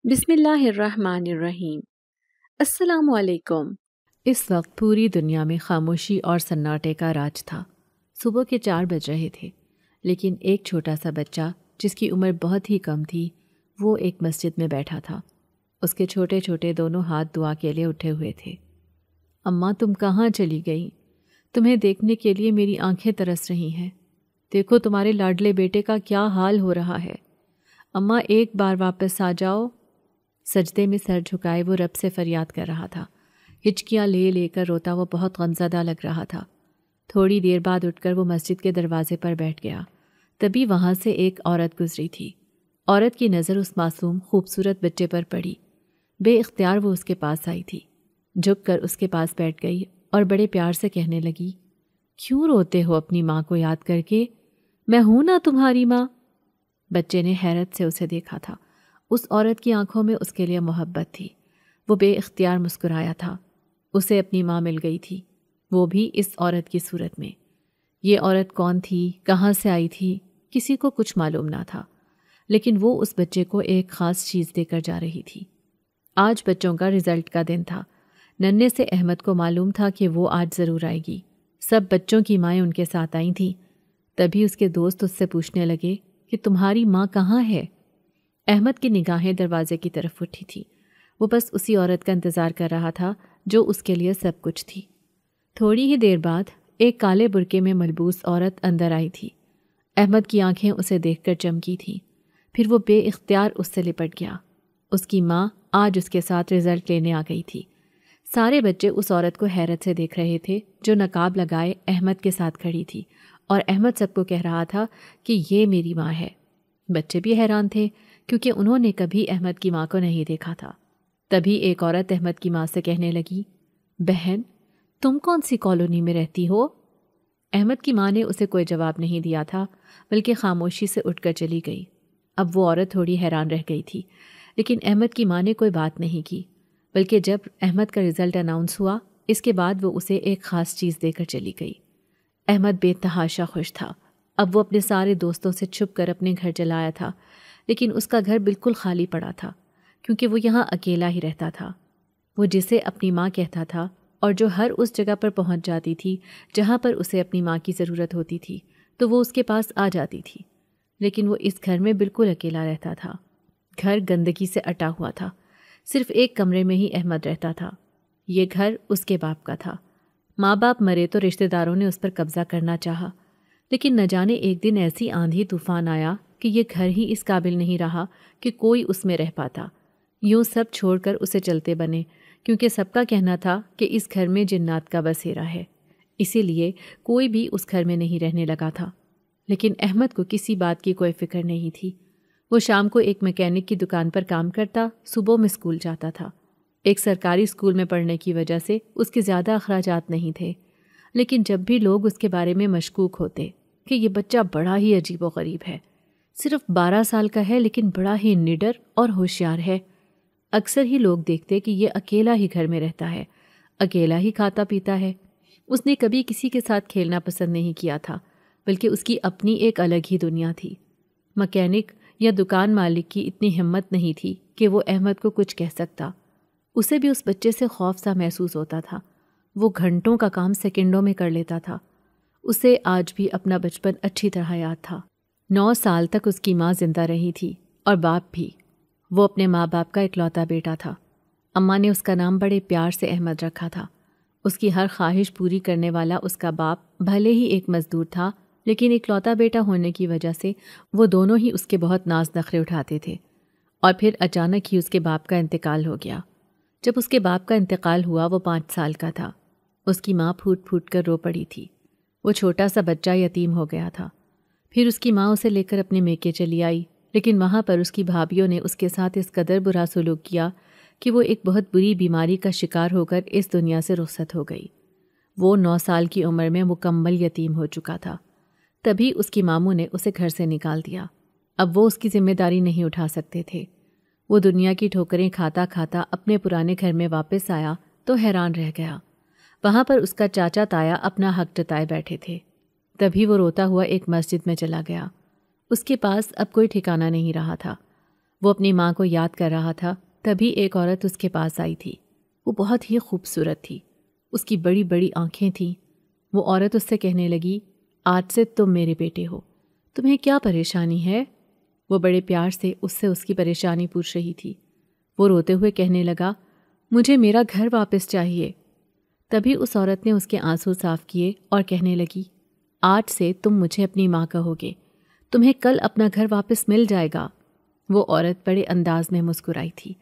بسم اللہ الرحمن الرحیم۔ السلام علیکم۔ اس وقت پوری دنیا میں خاموشی اور سناٹے کا راج تھا۔ صبح کے 4 بج رہے تھے، لیکن ایک چھوٹا سا بچہ جس کی عمر بہت ہی کم تھی وہ ایک مسجد میں بیٹھا تھا۔ اس کے چھوٹے چھوٹے دونوں ہاتھ دعا کے لیے اٹھے ہوئے تھے۔ اماں تم کہاں چلی گئی؟ تمہیں دیکھنے کے لیے میری آنکھیں ترس رہی ہیں۔ دیکھو تمہارے لاڈلے بیٹے کا کیا حال ہو رہا ہے۔ اماں ایک بار واپس آ جاؤ۔ سجدے میں سر جھکائے وہ رب سے فریاد کر رہا تھا۔ ہچکیاں لے لے کر روتا وہ بہت غمزدہ لگ رہا تھا۔ تھوڑی دیر بعد اٹھ کر وہ مسجد کے دروازے پر بیٹھ گیا۔ تبھی وہاں سے ایک عورت گزری تھی۔ عورت کی نظر اس معصوم خوبصورت بچے پر پڑی۔ بے اختیار وہ اس کے پاس آئی تھی، جھک کر اس کے پاس بیٹھ گئی اور بڑے پیار سے کہنے لگی، کیوں روتے ہو اپنی ماں کو یاد کر کے؟ میں ہوں نا تمہاری ماں۔ بچے نے حیرت سے اسے دیکھا تھا۔ اس عورت کی آنکھوں میں اس کے لیے محبت تھی۔ وہ بے اختیار مسکرایا تھا۔ اسے اپنی ماں مل گئی تھی، وہ بھی اس عورت کی صورت میں۔ یہ عورت کون تھی، کہاں سے آئی تھی، کسی کو کچھ معلوم نہ تھا، لیکن وہ اس بچے کو ایک خاص چیز دے کر جا رہی تھی۔ آج بچوں کا رزلٹ کا دن تھا۔ ننھے سے احمد کو معلوم تھا کہ وہ آج ضرور آئے گی۔ سب بچوں کی مائیں ان کے ساتھ آئی تھیں۔ تبھی اس کے دوست اس سے پوچھنے لگے کہ تمہاری ماں کہاں ہے؟ احمد کی نگاہیں دروازے کی طرف اٹھی تھی۔ وہ بس اسی عورت کا انتظار کر رہا تھا جو اس کے لیے سب کچھ تھی۔ تھوڑی ہی دیر بعد ایک کالے برقعے میں ملبوس عورت اندر آئی تھی۔ احمد کی آنکھیں اسے دیکھ کر چمکی تھیں۔ پھر وہ بے اختیار اس سے لپٹ گیا۔ اس کی ماں آج اس کے ساتھ رزلٹ لینے آ گئی تھی۔ سارے بچے اس عورت کو حیرت سے دیکھ رہے تھے جو نقاب لگائے احمد کے ساتھ کھڑی تھی، اور احمد سب کو کہہ رہا تھا کہ یہ میری ماں ہے۔ بچے بھی حیران تھے کیونکہ انہوں نے کبھی احمد کی ماں کو نہیں دیکھا تھا۔ تبھی ایک عورت احمد کی ماں سے کہنے لگی، بہن تم کون سی کالونی میں رہتی ہو؟ احمد کی ماں نے اسے کوئی جواب نہیں دیا تھا، بلکہ خاموشی سے اٹھ کر چلی گئی۔ اب وہ عورت تھوڑی حیران رہ گئی تھی، لیکن احمد کی ماں نے کوئی بات نہیں کی، بلکہ جب احمد کا رزلٹ اناؤنس ہوا اس کے بعد وہ اسے ایک خاص چیز دے کر چلی گئی۔ احمد بے تحاشا خوش تھا۔ اب وہ اپنے سارے دوستوں سے چھپ کر اپنے گھر چلا آیا تھا، لیکن اس کا گھر بالکل خالی پڑا تھا کیونکہ وہ یہاں اکیلا ہی رہتا تھا۔ وہ جسے اپنی ماں کہتا تھا اور جو ہر اس جگہ پر پہنچ جاتی تھی جہاں پر اسے اپنی ماں کی ضرورت ہوتی تھی تو وہ اس کے پاس آ جاتی تھی، لیکن وہ اس گھر میں بالکل اکیلا رہتا تھا۔ گھر گندگی سے اٹا ہوا تھا۔ صرف ایک کمرے میں ہی احمد رہتا تھا۔ یہ گھر اس کے باپ کا تھا۔ ماں باپ مرے تو رشتہ داروں نے اس پر قبضہ کرنا چاہا، لیکن نہ جانے ایک دن ایسی آندھی طوفان آیا کہ یہ گھر ہی اس قابل نہیں رہا کہ کوئی اس میں رہ پاتا۔ یوں سب چھوڑ کر اسے چلتے بنے، کیونکہ سب کا کہنا تھا کہ اس گھر میں جنات کا بسیرا ہے، اسی لیے کوئی بھی اس گھر میں نہیں رہنے لگا تھا۔ لیکن احمد کو کسی بات کی کوئی فکر نہیں تھی۔ وہ شام کو ایک میکینک کی دکان پر کام کرتا، صبح میں اسکول جاتا تھا۔ ایک سرکاری اسکول میں پڑھنے کی وجہ سے اس کے زیادہ اخراجات نہیں تھے، لیکن جب بھی لوگ اس کے بارے میں مشکوک ہوتے کہ یہ بچہ بڑا ہی عجیب و غریب ہے، صرف 12 سال کا ہے لیکن بڑا ہی نڈر اور ہوشیار ہے، اکثر ہی لوگ دیکھتے کہ یہ اکیلا ہی گھر میں رہتا ہے، اکیلا ہی کھاتا پیتا ہے۔ اس نے کبھی کسی کے ساتھ کھیلنا پسند نہیں کیا تھا، بلکہ اس کی اپنی ایک الگ ہی دنیا تھی۔ مکینک یا دکان مالک کی اتنی ہمت نہیں تھی کہ وہ احمد کو کچھ کہہ سکتا۔ اسے بھی اس بچے سے خوف سا محسوس ہوتا تھا۔ وہ گھنٹوں کا کام سیکنڈوں میں کر لیتا تھا۔ اسے آج بھی اپنا بچپن اچھی طرح یاد تھا۔ 9 سال تک اس کی ماں زندہ رہی تھی اور باپ بھی۔ وہ اپنے ماں باپ کا اکلوتا بیٹا تھا۔ اماں نے اس کا نام بڑے پیار سے احمد رکھا تھا۔ اس کی ہر خواہش پوری کرنے والا اس کا باپ بھلے ہی ایک مزدور تھا، لیکن اکلوتا بیٹا ہونے کی وجہ سے وہ دونوں ہی اس کے بہت ناز نخرے اٹھاتے تھے۔ اور پھر اچانک ہی اس کے باپ کا انتقال ہو گیا۔ جب اس کے باپ کا انتقال ہوا وہ 5 سال کا تھا۔ اس کی ماں پھوٹ پھوٹ کر رو پڑی تھی۔ وہ چھوٹا سا بچہ یتیم ہو گیا تھا۔ پھر اس کی ماں اسے لے کر اپنے میکے چلی آئی، لیکن وہاں پر اس کی بھابھیوں نے اس کے ساتھ اس قدر برا سلوک کیا کہ وہ ایک بہت بری بیماری کا شکار ہو کر اس دنیا سے رخصت ہو گئی۔ وہ 9 سال کی عمر میں مکمل یتیم ہو چکا تھا۔ تبھی اس کی ماموں نے اسے گھر سے نکال دیا۔ اب وہ اس کی ذمہ داری نہیں اٹھا سکتے تھے۔ وہ دنیا کی ٹھوکریں کھاتا کھاتا اپنے پرانے گھر میں واپس آیا تو حیران رہ گیا۔ وہاں پر اس کا چاچا تایا اپنا حق جتائے بیٹھے تھے۔ تبھی وہ روتا ہوا ایک مسجد میں چلا گیا۔ اس کے پاس اب کوئی ٹھکانہ نہیں رہا تھا۔ وہ اپنی ماں کو یاد کر رہا تھا، تبھی ایک عورت اس کے پاس آئی تھی۔ وہ بہت ہی خوبصورت تھی، اس کی بڑی بڑی آنکھیں تھیں۔ وہ عورت اس سے کہنے لگی، آج سے تم میرے بیٹے ہو، تمہیں کیا پریشانی ہے؟ وہ بڑے پیار سے اس کی پریشانی پوچھ رہی تھی۔ وہ روتے ہوئے کہنے لگا، مجھے میرا گھر واپس چاہیے۔ تبھی اس عورت نے اس کے آنسو صاف کیے اور کہنے لگی، آج سے تم مجھے اپنی ماں کہو گے، تمہیں کل اپنا گھر واپس مل جائے گا۔ وہ عورت بڑے انداز میں مسکرائی تھی۔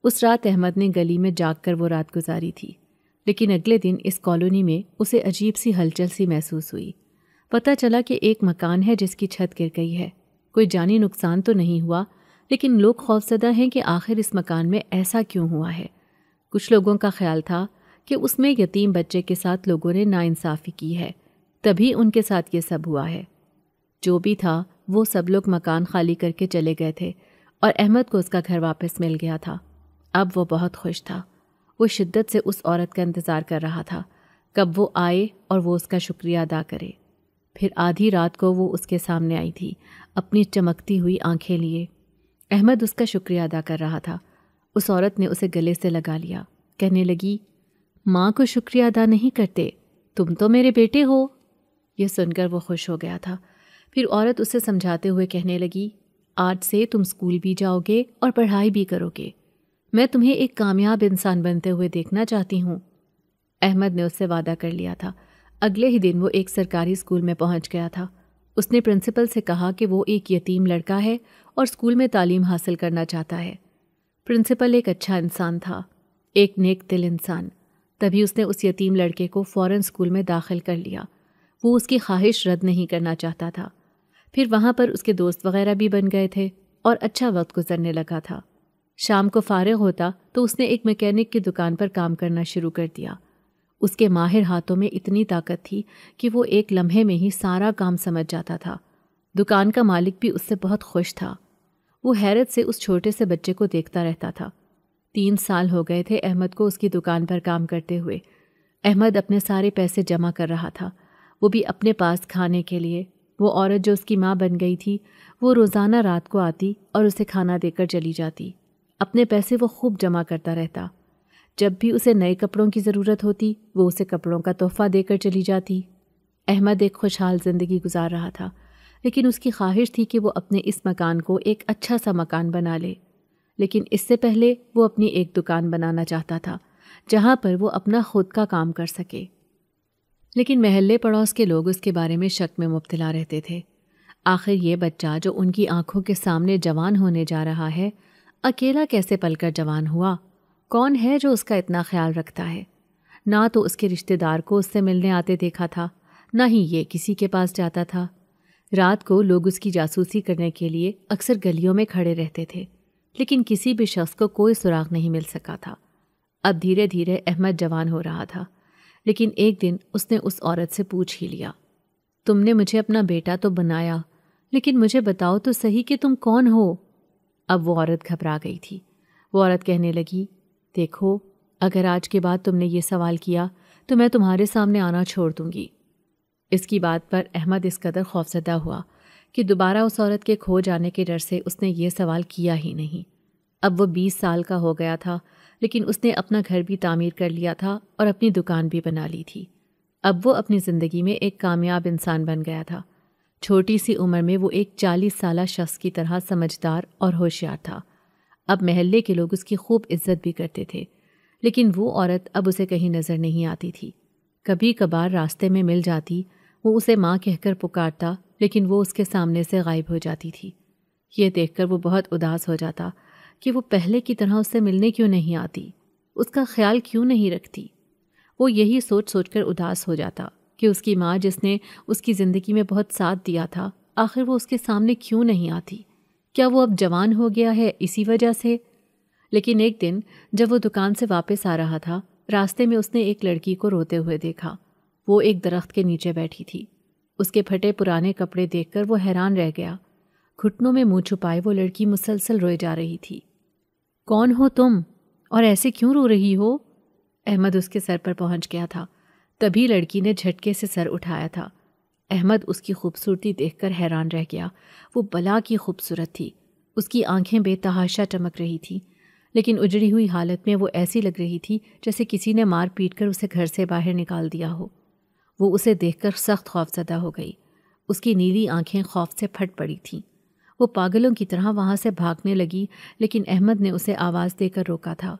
اس رات احمد نے گلی میں جاگ کر وہ رات گزاری تھی، لیکن اگلے دن اس کالونی میں اسے عجیب سی ہلچل سی محسوس ہوئی۔ پتہ چلا کہ ایک مکان ہے جس کی چھت گر گئی ہے۔ کوئی جانی نقصان تو نہیں ہوا، لیکن لوگ خوفزدہ ہیں کہ آخر اس مکان میں ایسا کیوں ہوا ہے۔ کچھ لوگوں کا خیال تھا کہ اس میں یتیم بچے کے ساتھ لوگوں نے ناانصافی کی ہے، تبھی ان کے ساتھ یہ سب ہوا ہے۔ جو بھی تھا، وہ سب لوگ مکان خالی کر کے چلے گئے تھے اور احمد کو اس کا گھر واپس مل گیا تھا۔ اب وہ بہت خوش تھا۔ وہ شدت سے اس عورت کا انتظار کر رہا تھا، کب وہ آئے اور وہ اس کا شکریہ ادا کرے۔ پھر آدھی رات کو وہ اس کے سامنے آئی تھی، اپنی چمکتی ہوئی آنکھیں لیے۔ احمد اس کا شکریہ ادا کر رہا تھا۔ اس عورت نے اسے گلے سے لگا لیا، کہنے لگی، ماں کو شکریہ ادا نہیں کرتے، تم تو میرے بیٹے ہو۔ یہ سن کر وہ خوش ہو گیا تھا۔ پھر عورت اسے سمجھاتے ہوئے کہنے لگی، آج سے تم اسکول بھی جاؤ گے اور پڑھائی بھی کرو گے، میں تمہیں ایک کامیاب انسان بنتے ہوئے دیکھنا چاہتی ہوں۔ احمد نے اس سے وعدہ کر لیا تھا۔ اگلے ہی دن وہ ایک سرکاری اسکول میں پہنچ گیا تھا۔ اس نے پرنسپل سے کہا کہ وہ ایک یتیم لڑکا ہے اور اسکول میں تعلیم حاصل کرنا چاہتا ہے۔ پرنسپل ایک اچھا انسان تھا، ایک نیک دل انسان۔ تبھی اس نے اس یتیم لڑکے کو فوراً اسکول میں داخل کر لیا۔ وہ اس کی خواہش رد نہیں کرنا چاہتا تھا۔ پھر وہاں پر اس کے دوست وغیرہ بھی بن گئے تھے اور اچھا وقت گزرنے لگا تھا۔ شام کو فارغ ہوتا تو اس نے ایک میکینک کی دکان پر کام کرنا شروع کر دیا۔ اس کے ماہر ہاتھوں میں اتنی طاقت تھی کہ وہ ایک لمحے میں ہی سارا کام سمجھ جاتا تھا۔ دکان کا مالک بھی اس سے بہت خوش تھا۔ وہ حیرت سے اس چھوٹے سے بچے کو دیکھتا رہتا تھا۔ 3 سال ہو گئے تھے احمد کو اس کی دکان پر کام کرتے ہوئے۔ احمد اپنے سارے پیسے جمع کر رہا تھا، وہ بھی اپنے پاس کھانے کے لیے۔ وہ عورت جو اس کی ماں بن گئی تھی، وہ روزانہ رات کو آتی اور اسے کھانا دے کر چلی جاتی۔ اپنے پیسے وہ خوب جمع کرتا رہتا۔ جب بھی اسے نئے کپڑوں کی ضرورت ہوتی، وہ اسے کپڑوں کا تحفہ دے کر چلی جاتی۔ احمد ایک خوشحال زندگی گزار رہا تھا، لیکن اس کی خواہش تھی کہ وہ اپنے اس مکان کو ایک اچھا سا مکان بنا لے۔ لیکن اس سے پہلے وہ اپنی ایک دکان بنانا چاہتا تھا، جہاں پر وہ اپنا خود کا کام کر سکے۔ لیکن محلے پڑوس کے لوگ اس کے بارے میں شک میں مبتلا رہتے تھے۔ آخر یہ بچہ جو ان کی آنکھوں کے سامنے جوان ہونے جا رہا ہے، اکیلا کیسے پل کر جوان ہوا؟ کون ہے جو اس کا اتنا خیال رکھتا ہے؟ نہ تو اس کے رشتہ دار کو اس سے ملنے آتے دیکھا تھا، نہ ہی یہ کسی کے پاس جاتا تھا۔ رات کو لوگ اس کی جاسوسی کرنے کے لیے اکثر گلیوں میں کھڑے رہتے تھے، لیکن کسی بھی شخص کو کوئی سراغ نہیں مل سکا تھا۔ اب دھیرے دھیرے احمد جوان ہو رہا تھا، لیکن ایک دن اس نے اس عورت سے پوچھ ہی لیا، تم نے مجھے اپنا بیٹا تو بنایا، لیکن مجھے بتاؤ تو صحیح کہ تم کون ہو؟ اب وہ عورت گھبرا گئی تھی۔ وہ عورت کہنے لگی، دیکھو، اگر آج کے بعد تم نے یہ سوال کیا تو میں تمہارے سامنے آنا چھوڑ دوں گی۔ اس کی بات پر احمد اس قدر خوفزدہ ہوا کہ دوبارہ اس عورت کے کھو جانے کے ڈر سے اس نے یہ سوال کیا ہی نہیں۔ اب وہ 20 سال کا ہو گیا تھا، لیکن اس نے اپنا گھر بھی تعمیر کر لیا تھا اور اپنی دکان بھی بنا لی تھی۔ اب وہ اپنی زندگی میں ایک کامیاب انسان بن گیا تھا۔ چھوٹی سی عمر میں وہ ایک 40 سالہ شخص کی طرح سمجھدار اور ہوشیار تھا۔ اب محلے کے لوگ اس کی خوب عزت بھی کرتے تھے، لیکن وہ عورت اب اسے کہیں نظر نہیں آتی تھی۔ کبھی کبھار راستے میں مل جاتی، وہ اسے ماں کہہ کر پکارتا، لیکن وہ اس کے سامنے سے غائب ہو جاتی تھی۔ یہ دیکھ کر وہ بہت اداس ہو جاتا کہ وہ پہلے کی طرح اس سے ملنے کیوں نہیں آتی، اس کا خیال کیوں نہیں رکھتی۔ وہ یہی سوچ سوچ کر اداس ہو جاتا کہ اس کی ماں جس نے اس کی زندگی میں بہت ساتھ دیا تھا، آخر وہ اس کے سامنے کیوں نہیں آتی؟ کیا وہ اب جوان ہو گیا ہے اسی وجہ سے؟ لیکن ایک دن جب وہ دکان سے واپس آ رہا تھا، راستے میں اس نے ایک لڑکی کو روتے ہوئے دیکھا۔ وہ ایک درخت کے نیچے بیٹھی تھی۔ اس کے پھٹے پرانے کپڑے دیکھ کر وہ حیران رہ گیا۔ گھٹنوں میں منہ چھپائے وہ لڑکی مسلسل روئے جا رہی تھی۔ کون ہو تم اور ایسے کیوں رو رہی ہو؟ احمد اس کے سر پر پہنچ گیا تھا۔ تبھی لڑکی نے جھٹکے سے سر اٹھایا تھا۔ احمد اس کی خوبصورتی دیکھ کر حیران رہ گیا۔ وہ بلا کی خوبصورت تھی۔ اس کی آنکھیں بے تحاشا چمک رہی تھیں، لیکن اجڑی ہوئی حالت میں وہ ایسی لگ رہی تھی جیسے کسی نے مار پیٹ کر اسے گھر سے باہر نکال دیا ہو۔ وہ اسے دیکھ کر سخت خوفزدہ ہو گئی۔ اس کی نیلی آنکھیں خوف سے پھٹ پڑی تھیں۔ وہ پاگلوں کی طرح وہاں سے بھاگنے لگی، لیکن احمد نے اسے آواز دے کر روکا تھا۔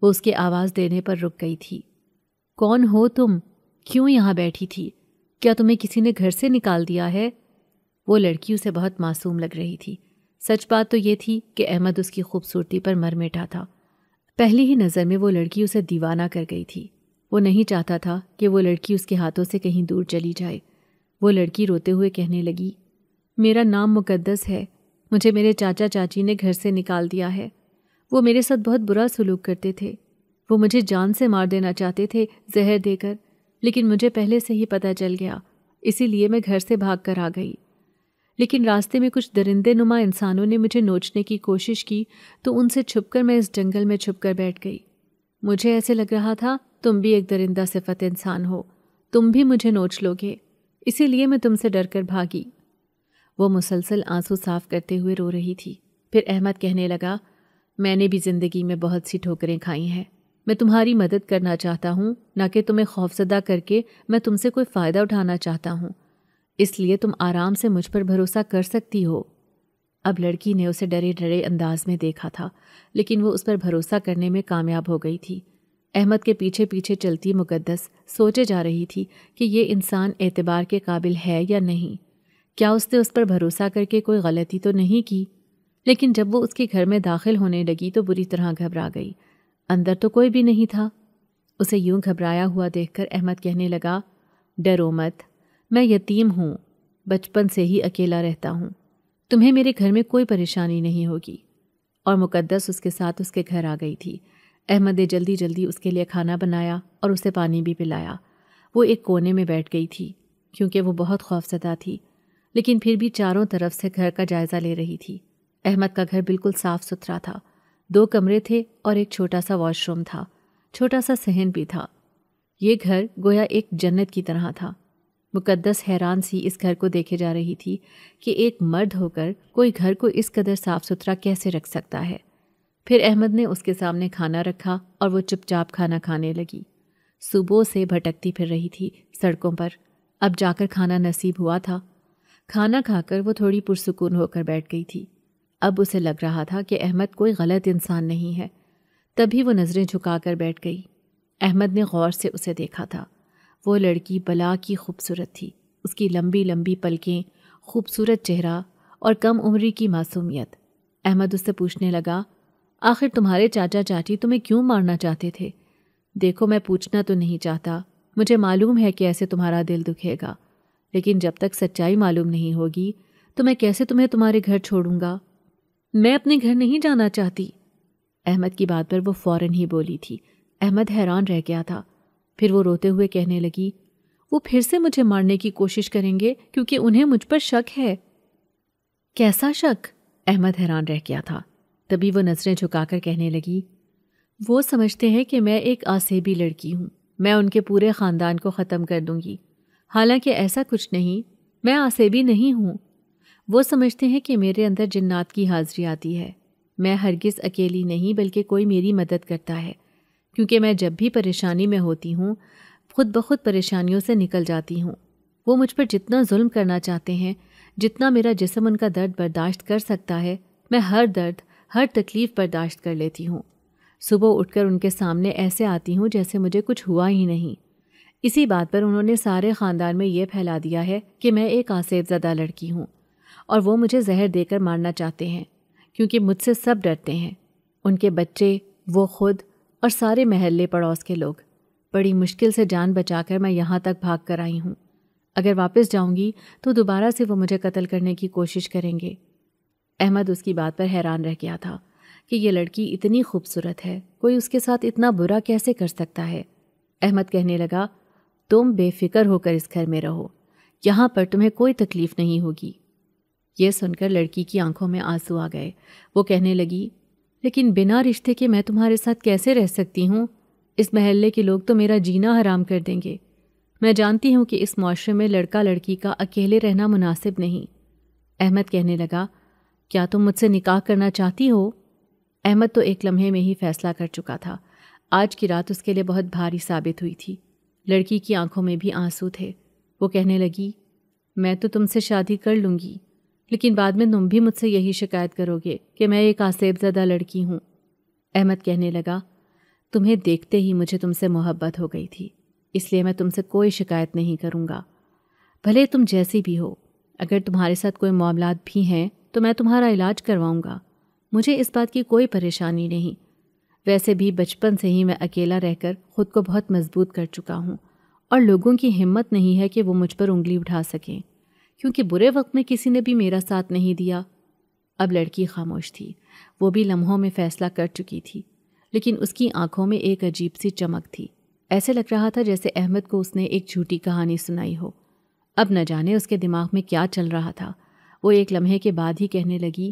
وہ اس کے آواز دینے پر رک گئی تھی۔ کون ہو تم؟ کیوں یہاں بیٹھی تھی؟ کیا تمہیں کسی نے گھر سے نکال دیا ہے؟ وہ لڑکی اسے بہت معصوم لگ رہی تھی۔ سچ بات تو یہ تھی کہ احمد اس کی خوبصورتی پر مر مٹا تھا۔ پہلی ہی نظر میں وہ لڑکی اسے دیوانہ کر گئی تھی۔ وہ نہیں چاہتا تھا کہ وہ لڑکی اس کے ہاتھوں سے کہیں دور چلی جائے۔ وہ لڑکی روتے ہوئے کہنے لگی، میرا نام مقدس ہے، مجھے میرے چاچا چاچی نے گھر سے نکال دیا ہے۔ وہ میرے ساتھ بہت برا سلوک کرتے تھے۔ وہ مجھے جان سے مار دینا چاہتے تھے زہر دے کر، لیکن مجھے پہلے سے ہی پتہ چل گیا، اسی لیے میں گھر سے بھاگ کر آ گئی۔ لیکن راستے میں کچھ درندے نما انسانوں نے مجھے نوچنے کی کوشش کی تو ان سے چھپ کر میں اس جنگل میں چھپ کر بیٹھ گئی۔ مجھے ایسے لگ رہا تھا تم بھی ایک درندہ صفت انسان ہو، تم بھی مجھے نوچ لو گے، اسی لیے میں تم سے ڈر کر بھاگی۔ وہ مسلسل آنسو صاف کرتے ہوئے رو رہی تھی۔ پھر احمد کہنے لگا، میں نے بھی زندگی میں بہت سی ٹھوکریں کھائی ہیں۔ میں تمہاری مدد کرنا چاہتا ہوں، نہ کہ تمہیں خوفزدہ کر کے میں تم سے کوئی فائدہ اٹھانا چاہتا ہوں، اس لیے تم آرام سے مجھ پر بھروسہ کر سکتی ہو۔ اب لڑکی نے اسے ڈرے ڈرے انداز میں دیکھا تھا، لیکن وہ اس پر بھروسہ کرنے میں کامیاب ہو گئی تھی۔ احمد کے پیچھے پیچھے چلتی مقدس سوچے جا رہی تھی کہ یہ انسان اعتبار کے قابل ہے یا نہیں۔ کیا اس نے اس پر بھروسہ کر کے کوئی غلطی تو نہیں کی؟ لیکن جب وہ اس کے گھر میں داخل ہونے لگی تو بری طرح گھبرا گئی۔ اندر تو کوئی بھی نہیں تھا۔ اسے یوں گھبرایا ہوا دیکھ کر احمد کہنے لگا، ڈرو مت، میں یتیم ہوں، بچپن سے ہی اکیلا رہتا ہوں، تمہیں میرے گھر میں کوئی پریشانی نہیں ہوگی۔ اور مقدس اس کے ساتھ اس کے گھر آ گئی تھی۔ احمد نے جلدی جلدی اس کے لیے کھانا بنایا اور اسے پانی بھی پلایا۔ وہ ایک کونے میں بیٹھ گئی تھی کیونکہ وہ بہت خوفزدہ تھی، لیکن پھر بھی چاروں طرف سے گھر کا جائزہ لے رہی تھی۔ احمد کا گھر بالکل صاف ستھرا تھا۔ 2 کمرے تھے اور ایک چھوٹا سا واش روم تھا، چھوٹا سا صحن بھی تھا۔ یہ گھر گویا ایک جنت کی طرح تھا۔ مقدس حیران سی اس گھر کو دیکھے جا رہی تھی کہ ایک مرد ہو کر کوئی گھر کو اس قدر صاف ستھرا کیسے رکھ سکتا ہے۔ پھر احمد نے اس کے سامنے کھانا رکھا اور وہ چپ چاپ کھانا کھانے لگی۔ صبح سے بھٹکتی پھر رہی تھی سڑکوں پر، اب جا کر کھانا نصیب ہوا تھا۔ کھانا کھا کر وہ تھوڑی پرسکون ہو کر بیٹھ گئی تھی۔ اب اسے لگ رہا تھا کہ احمد کوئی غلط انسان نہیں ہے، تبھی وہ نظریں جھکا کر بیٹھ گئی۔ احمد نے غور سے اسے دیکھا تھا۔ وہ لڑکی بلا کی خوبصورت تھی، اس کی لمبی لمبی پلکیں، خوبصورت چہرہ اور کم عمری کی معصومیت۔ احمد اس سے پوچھنے لگا، آخر تمہارے چاچا چاچی تمہیں کیوں مارنا چاہتے تھے؟ دیکھو میں پوچھنا تو نہیں چاہتا، مجھے معلوم ہے کہ ایسے تمہارا دل دکھے گا، لیکن جب تک سچائی معلوم نہیں ہوگی تو میں کیسے تمہیں تمہارے گھر چھوڑوں گا؟ میں اپنے گھر نہیں جانا چاہتی۔ احمد کی بات پر وہ فوراً ہی بولی تھی۔ احمد حیران رہ گیا تھا۔ پھر وہ روتے ہوئے کہنے لگی، وہ پھر سے مجھے مارنے کی کوشش کریں گے کیونکہ انہیں مجھ پر شک ہے۔ کیسا شک؟ احمد حیران رہ گیا تھا۔ تبھی وہ نظریں جھکا کر کہنے لگی، وہ سمجھتے ہیں کہ میں ایک آسیبی لڑکی ہوں، میں ان کے پورے خاندان کو ختم کر دوں گی، حالانکہ ایسا کچھ نہیں، میں آسیبی نہیں ہوں۔ وہ سمجھتے ہیں کہ میرے اندر جنات کی حاضری آتی ہے، میں ہرگز اکیلی نہیں بلکہ کوئی میری مدد کرتا ہے، کیونکہ میں جب بھی پریشانی میں ہوتی ہوں خود بخود پریشانیوں سے نکل جاتی ہوں۔ وہ مجھ پر جتنا ظلم کرنا چاہتے ہیں، جتنا میرا جسم ان کا درد برداشت کر سکتا ہے، میں ہر درد، ہر تکلیف برداشت کر لیتی ہوں۔ صبح اٹھ کر ان کے سامنے ایسے آتی ہوں جیسے مجھے کچھ ہوا ہی نہیں۔ اسی بات پر انہوں نے سارے خاندان میں یہ پھیلا دیا ہے کہ میں ایک آسیب زدہ لڑکی ہوں، اور وہ مجھے زہر دے کر مارنا چاہتے ہیں، کیونکہ مجھ سے سب ڈرتے ہیں، ان کے بچے، وہ خود اور سارے محلے پڑوس کے لوگ۔ بڑی مشکل سے جان بچا کر میں یہاں تک بھاگ کر آئی ہوں۔ اگر واپس جاؤں گی تو دوبارہ سے وہ مجھے قتل کرنے کی کوشش کریں گے۔ احمد اس کی بات پر حیران رہ گیا تھا کہ یہ لڑکی اتنی خوبصورت ہے، کوئی اس کے ساتھ اتنا برا کیسے کر سکتا ہے۔ احمد کہنے لگا، تم بے فکر ہو کر اس گھر میں رہو، یہاں پر تمہیں کوئی تکلیف نہیں ہوگی۔ یہ سن کر لڑکی کی آنکھوں میں آنسو آ گئے۔ وہ کہنے لگی، لیکن بنا رشتے کے میں تمہارے ساتھ کیسے رہ سکتی ہوں؟ اس محلے کے لوگ تو میرا جینا حرام کر دیں گے۔ میں جانتی ہوں کہ اس معاشرے میں لڑکا لڑکی کا اکیلے رہنا مناسب نہیں۔ احمد کہنے لگا، کیا تم مجھ سے نکاح کرنا چاہتی ہو؟ احمد تو ایک لمحے میں ہی فیصلہ کر چکا تھا۔ آج کی رات اس کے لیے بہت بھاری ثابت ہوئی تھی۔ لڑکی کی آنکھوں میں بھی آنسو تھے۔ وہ کہنے لگی، میں تو تم سے شادی کر لوں گی، لیکن بعد میں تم بھی مجھ سے یہی شکایت کرو گے کہ میں ایک آسیب زدہ لڑکی ہوں۔ احمد کہنے لگا، تمہیں دیکھتے ہی مجھے تم سے محبت ہو گئی تھی، اس لیے میں تم سے کوئی شکایت نہیں کروں گا، بھلے تم جیسی بھی ہو۔ اگر تمہارے ساتھ کوئی معاملات بھی ہیں تو میں تمہارا علاج کرواؤں گا، مجھے اس بات کی کوئی پریشانی نہیں۔ ویسے بھی بچپن سے ہی میں اکیلا رہ کر خود کو بہت مضبوط کر چکا ہوں، اور لوگوں کی ہمت نہیں ہے کہ وہ مجھ پر انگلی اٹھا سکیں، کیونکہ برے وقت میں کسی نے بھی میرا ساتھ نہیں دیا۔ اب لڑکی خاموش تھی۔ وہ بھی لمحوں میں فیصلہ کر چکی تھی، لیکن اس کی آنکھوں میں ایک عجیب سی چمک تھی۔ ایسے لگ رہا تھا جیسے احمد کو اس نے ایک جھوٹی کہانی سنائی ہو۔ اب نہ جانے اس کے دماغ میں کیا چل رہا تھا۔ وہ ایک لمحے کے بعد ہی کہنے لگی،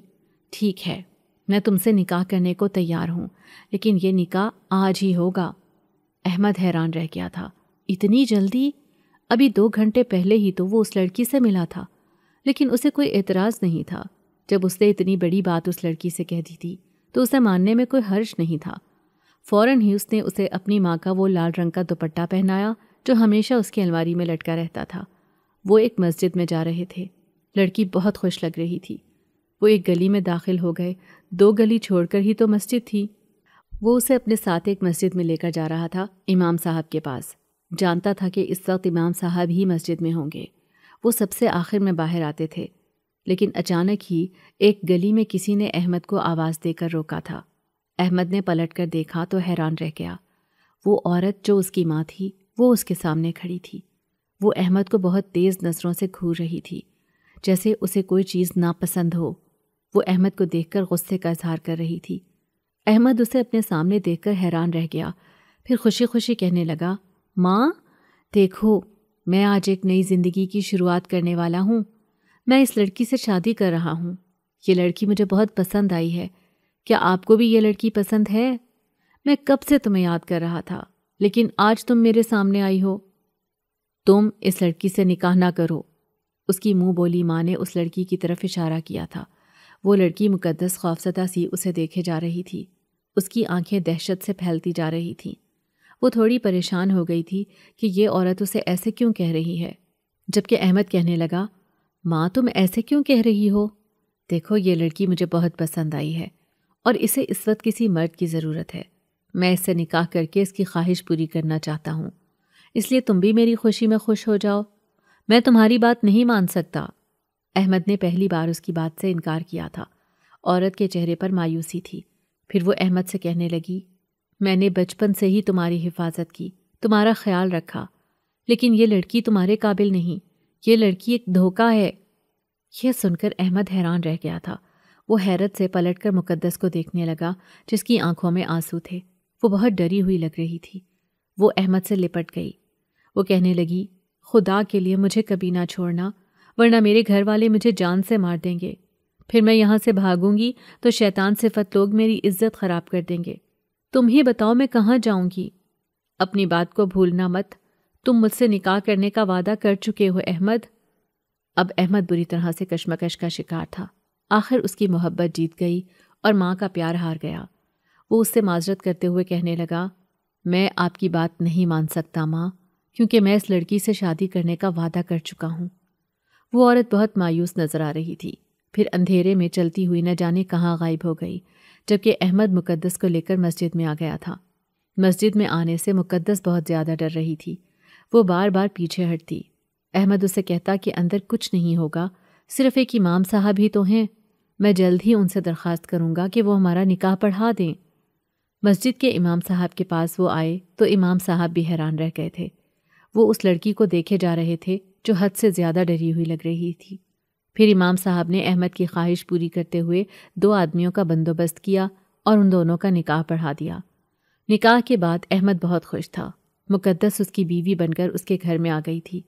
ٹھیک ہے، میں تم سے نکاح کرنے کو تیار ہوں، لیکن یہ نکاح آج ہی ہوگا۔ احمد حیران رہ گیا تھا۔ اتنی جلدی؟ ابھی 2 گھنٹے پہلے ہی تو وہ اس لڑکی سے ملا تھا، لیکن اسے کوئی اعتراض نہیں تھا۔ جب اس نے اتنی بڑی بات اس لڑکی سے کہہ دی تھی تو اسے ماننے میں کوئی حرج نہیں تھا۔ فوراً ہی اس نے اسے اپنی ماں کا وہ لال رنگ کا دوپٹہ پہنایا جو ہمیشہ اس کی الماری میں لٹکا رہتا تھا۔ وہ ایک مسجد میں جا رہے تھے۔ لڑکی بہت خوش لگ رہی تھی۔ وہ ایک گلی میں داخل ہو گئے۔ 2 گلی چھوڑ کر ہی تو مسجد تھی۔ وہ اسے اپنے ساتھ ایک مسجد میں لے کر جا رہا تھا، امام صاحب کے پاس۔ جانتا تھا کہ اس وقت امام صاحب ہی مسجد میں ہوں گے۔ وہ سب سے آخر میں باہر آتے تھے، لیکن اچانک ہی ایک گلی میں کسی نے احمد کو آواز دے کر روکا تھا۔ احمد نے پلٹ کر دیکھا تو حیران رہ گیا۔ وہ عورت جو اس کی ماں تھی وہ اس کے سامنے کھڑی تھی۔ وہ احمد کو بہت تیز نظروں سے گھور رہی تھی، جیسے اسے کوئی چیز ناپسند ہو۔ وہ احمد کو دیکھ کر غصے کا اظہار کر رہی تھی۔ احمد اسے اپنے سامنے دیکھ کر حیران رہ گیا، پھر خوشی خوشی کہنے لگا، ماں دیکھو، میں آج ایک نئی زندگی کی شروعات کرنے والا ہوں۔ میں اس لڑکی سے شادی کر رہا ہوں۔ یہ لڑکی مجھے بہت پسند آئی ہے۔ کیا آپ کو بھی یہ لڑکی پسند ہے؟ میں کب سے تمہیں یاد کر رہا تھا، لیکن آج تم میرے سامنے آئی ہو۔ تم اس لڑکی سے نکاح نہ کرو۔ اس کی منہ بولی ماں نے اس لڑکی کی طرف اشارہ کیا تھا۔ وہ لڑکی مقدس خوفزدہ سی اسے دیکھے جا رہی تھی۔ اس کی آنکھیں دہشت سے پھیلتی جا رہی تھیں۔ وہ تھوڑی پریشان ہو گئی تھی کہ یہ عورت اسے ایسے کیوں کہہ رہی ہے، جبکہ احمد کہنے لگا، ماں تم ایسے کیوں کہہ رہی ہو؟ دیکھو، یہ لڑکی مجھے بہت پسند آئی ہے اور اسے اس وقت کسی مرد کی ضرورت ہے۔ میں اس سے نکاح کر کے اس کی خواہش پوری کرنا چاہتا ہوں، اس لیے تم بھی میری خوشی میں خوش ہو جاؤ۔ میں تمہاری بات نہیں مان سکتا۔ احمد نے پہلی بار اس کی بات سے انکار کیا تھا۔ عورت کے چہرے پر مایوسی تھی۔ پھر وہ احمد سے کہنے لگی، میں نے بچپن سے ہی تمہاری حفاظت کی، تمہارا خیال رکھا، لیکن یہ لڑکی تمہارے قابل نہیں۔ یہ لڑکی ایک دھوکہ ہے۔ یہ سن کر احمد حیران رہ گیا تھا۔ وہ حیرت سے پلٹ کر مقدس کو دیکھنے لگا، جس کی آنکھوں میں آنسو تھے۔ وہ بہت ڈری ہوئی لگ رہی تھی۔ وہ احمد سے لپٹ گئی۔ وہ کہنے لگی، خدا کے لیے مجھے کبھی نہ چھوڑنا، ورنہ میرے گھر والے مجھے جان سے مار دیں گے۔ پھر میں یہاں سے بھاگوں گی تو شیطان صفت لوگ میری عزت خراب کر دیں گے۔ تم ہی بتاؤ میں کہاں جاؤں گی؟ اپنی بات کو بھولنا مت۔ تم مجھ سے نکاح کرنے کا وعدہ کر چکے ہو احمد۔ اب احمد بری طرح سے کشمکش کا شکار تھا۔ آخر اس کی محبت جیت گئی اور ماں کا پیار ہار گیا۔ وہ اس سے معذرت کرتے ہوئے کہنے لگا، میں آپ کی بات نہیں مان سکتا ماں، کیونکہ میں اس لڑکی سے شادی کرنے کا وعدہ کر چکا ہوں۔ وہ عورت بہت مایوس نظر آ رہی تھی، پھر اندھیرے میں چلتی ہوئی نہ جانے کہاں غائب ہو گئی، جبکہ احمد مقدس کو لے کر مسجد میں آ گیا تھا۔ مسجد میں آنے سے مقدس بہت زیادہ ڈر رہی تھی۔ وہ بار بار پیچھے ہٹتی۔ احمد اسے کہتا کہ اندر کچھ نہیں ہوگا، صرف ایک امام صاحب ہی تو ہیں، میں جلد ہی ان سے درخواست کروں گا کہ وہ ہمارا نکاح پڑھا دیں۔ مسجد کے امام صاحب کے پاس وہ آئے تو امام صاحب بھی حیران رہ گئے تھے۔ وہ اس لڑکی کو دیکھے جا رہے تھے جو حد سے زیادہ ڈری ہوئی لگ رہی تھی۔ پھر امام صاحب نے احمد کی خواہش پوری کرتے ہوئے 2 آدمیوں کا بندوبست کیا اور ان دونوں کا نکاح پڑھا دیا۔ نکاح کے بعد احمد بہت خوش تھا۔ مقدس اس کی بیوی بن کر اس کے گھر میں آ گئی تھی،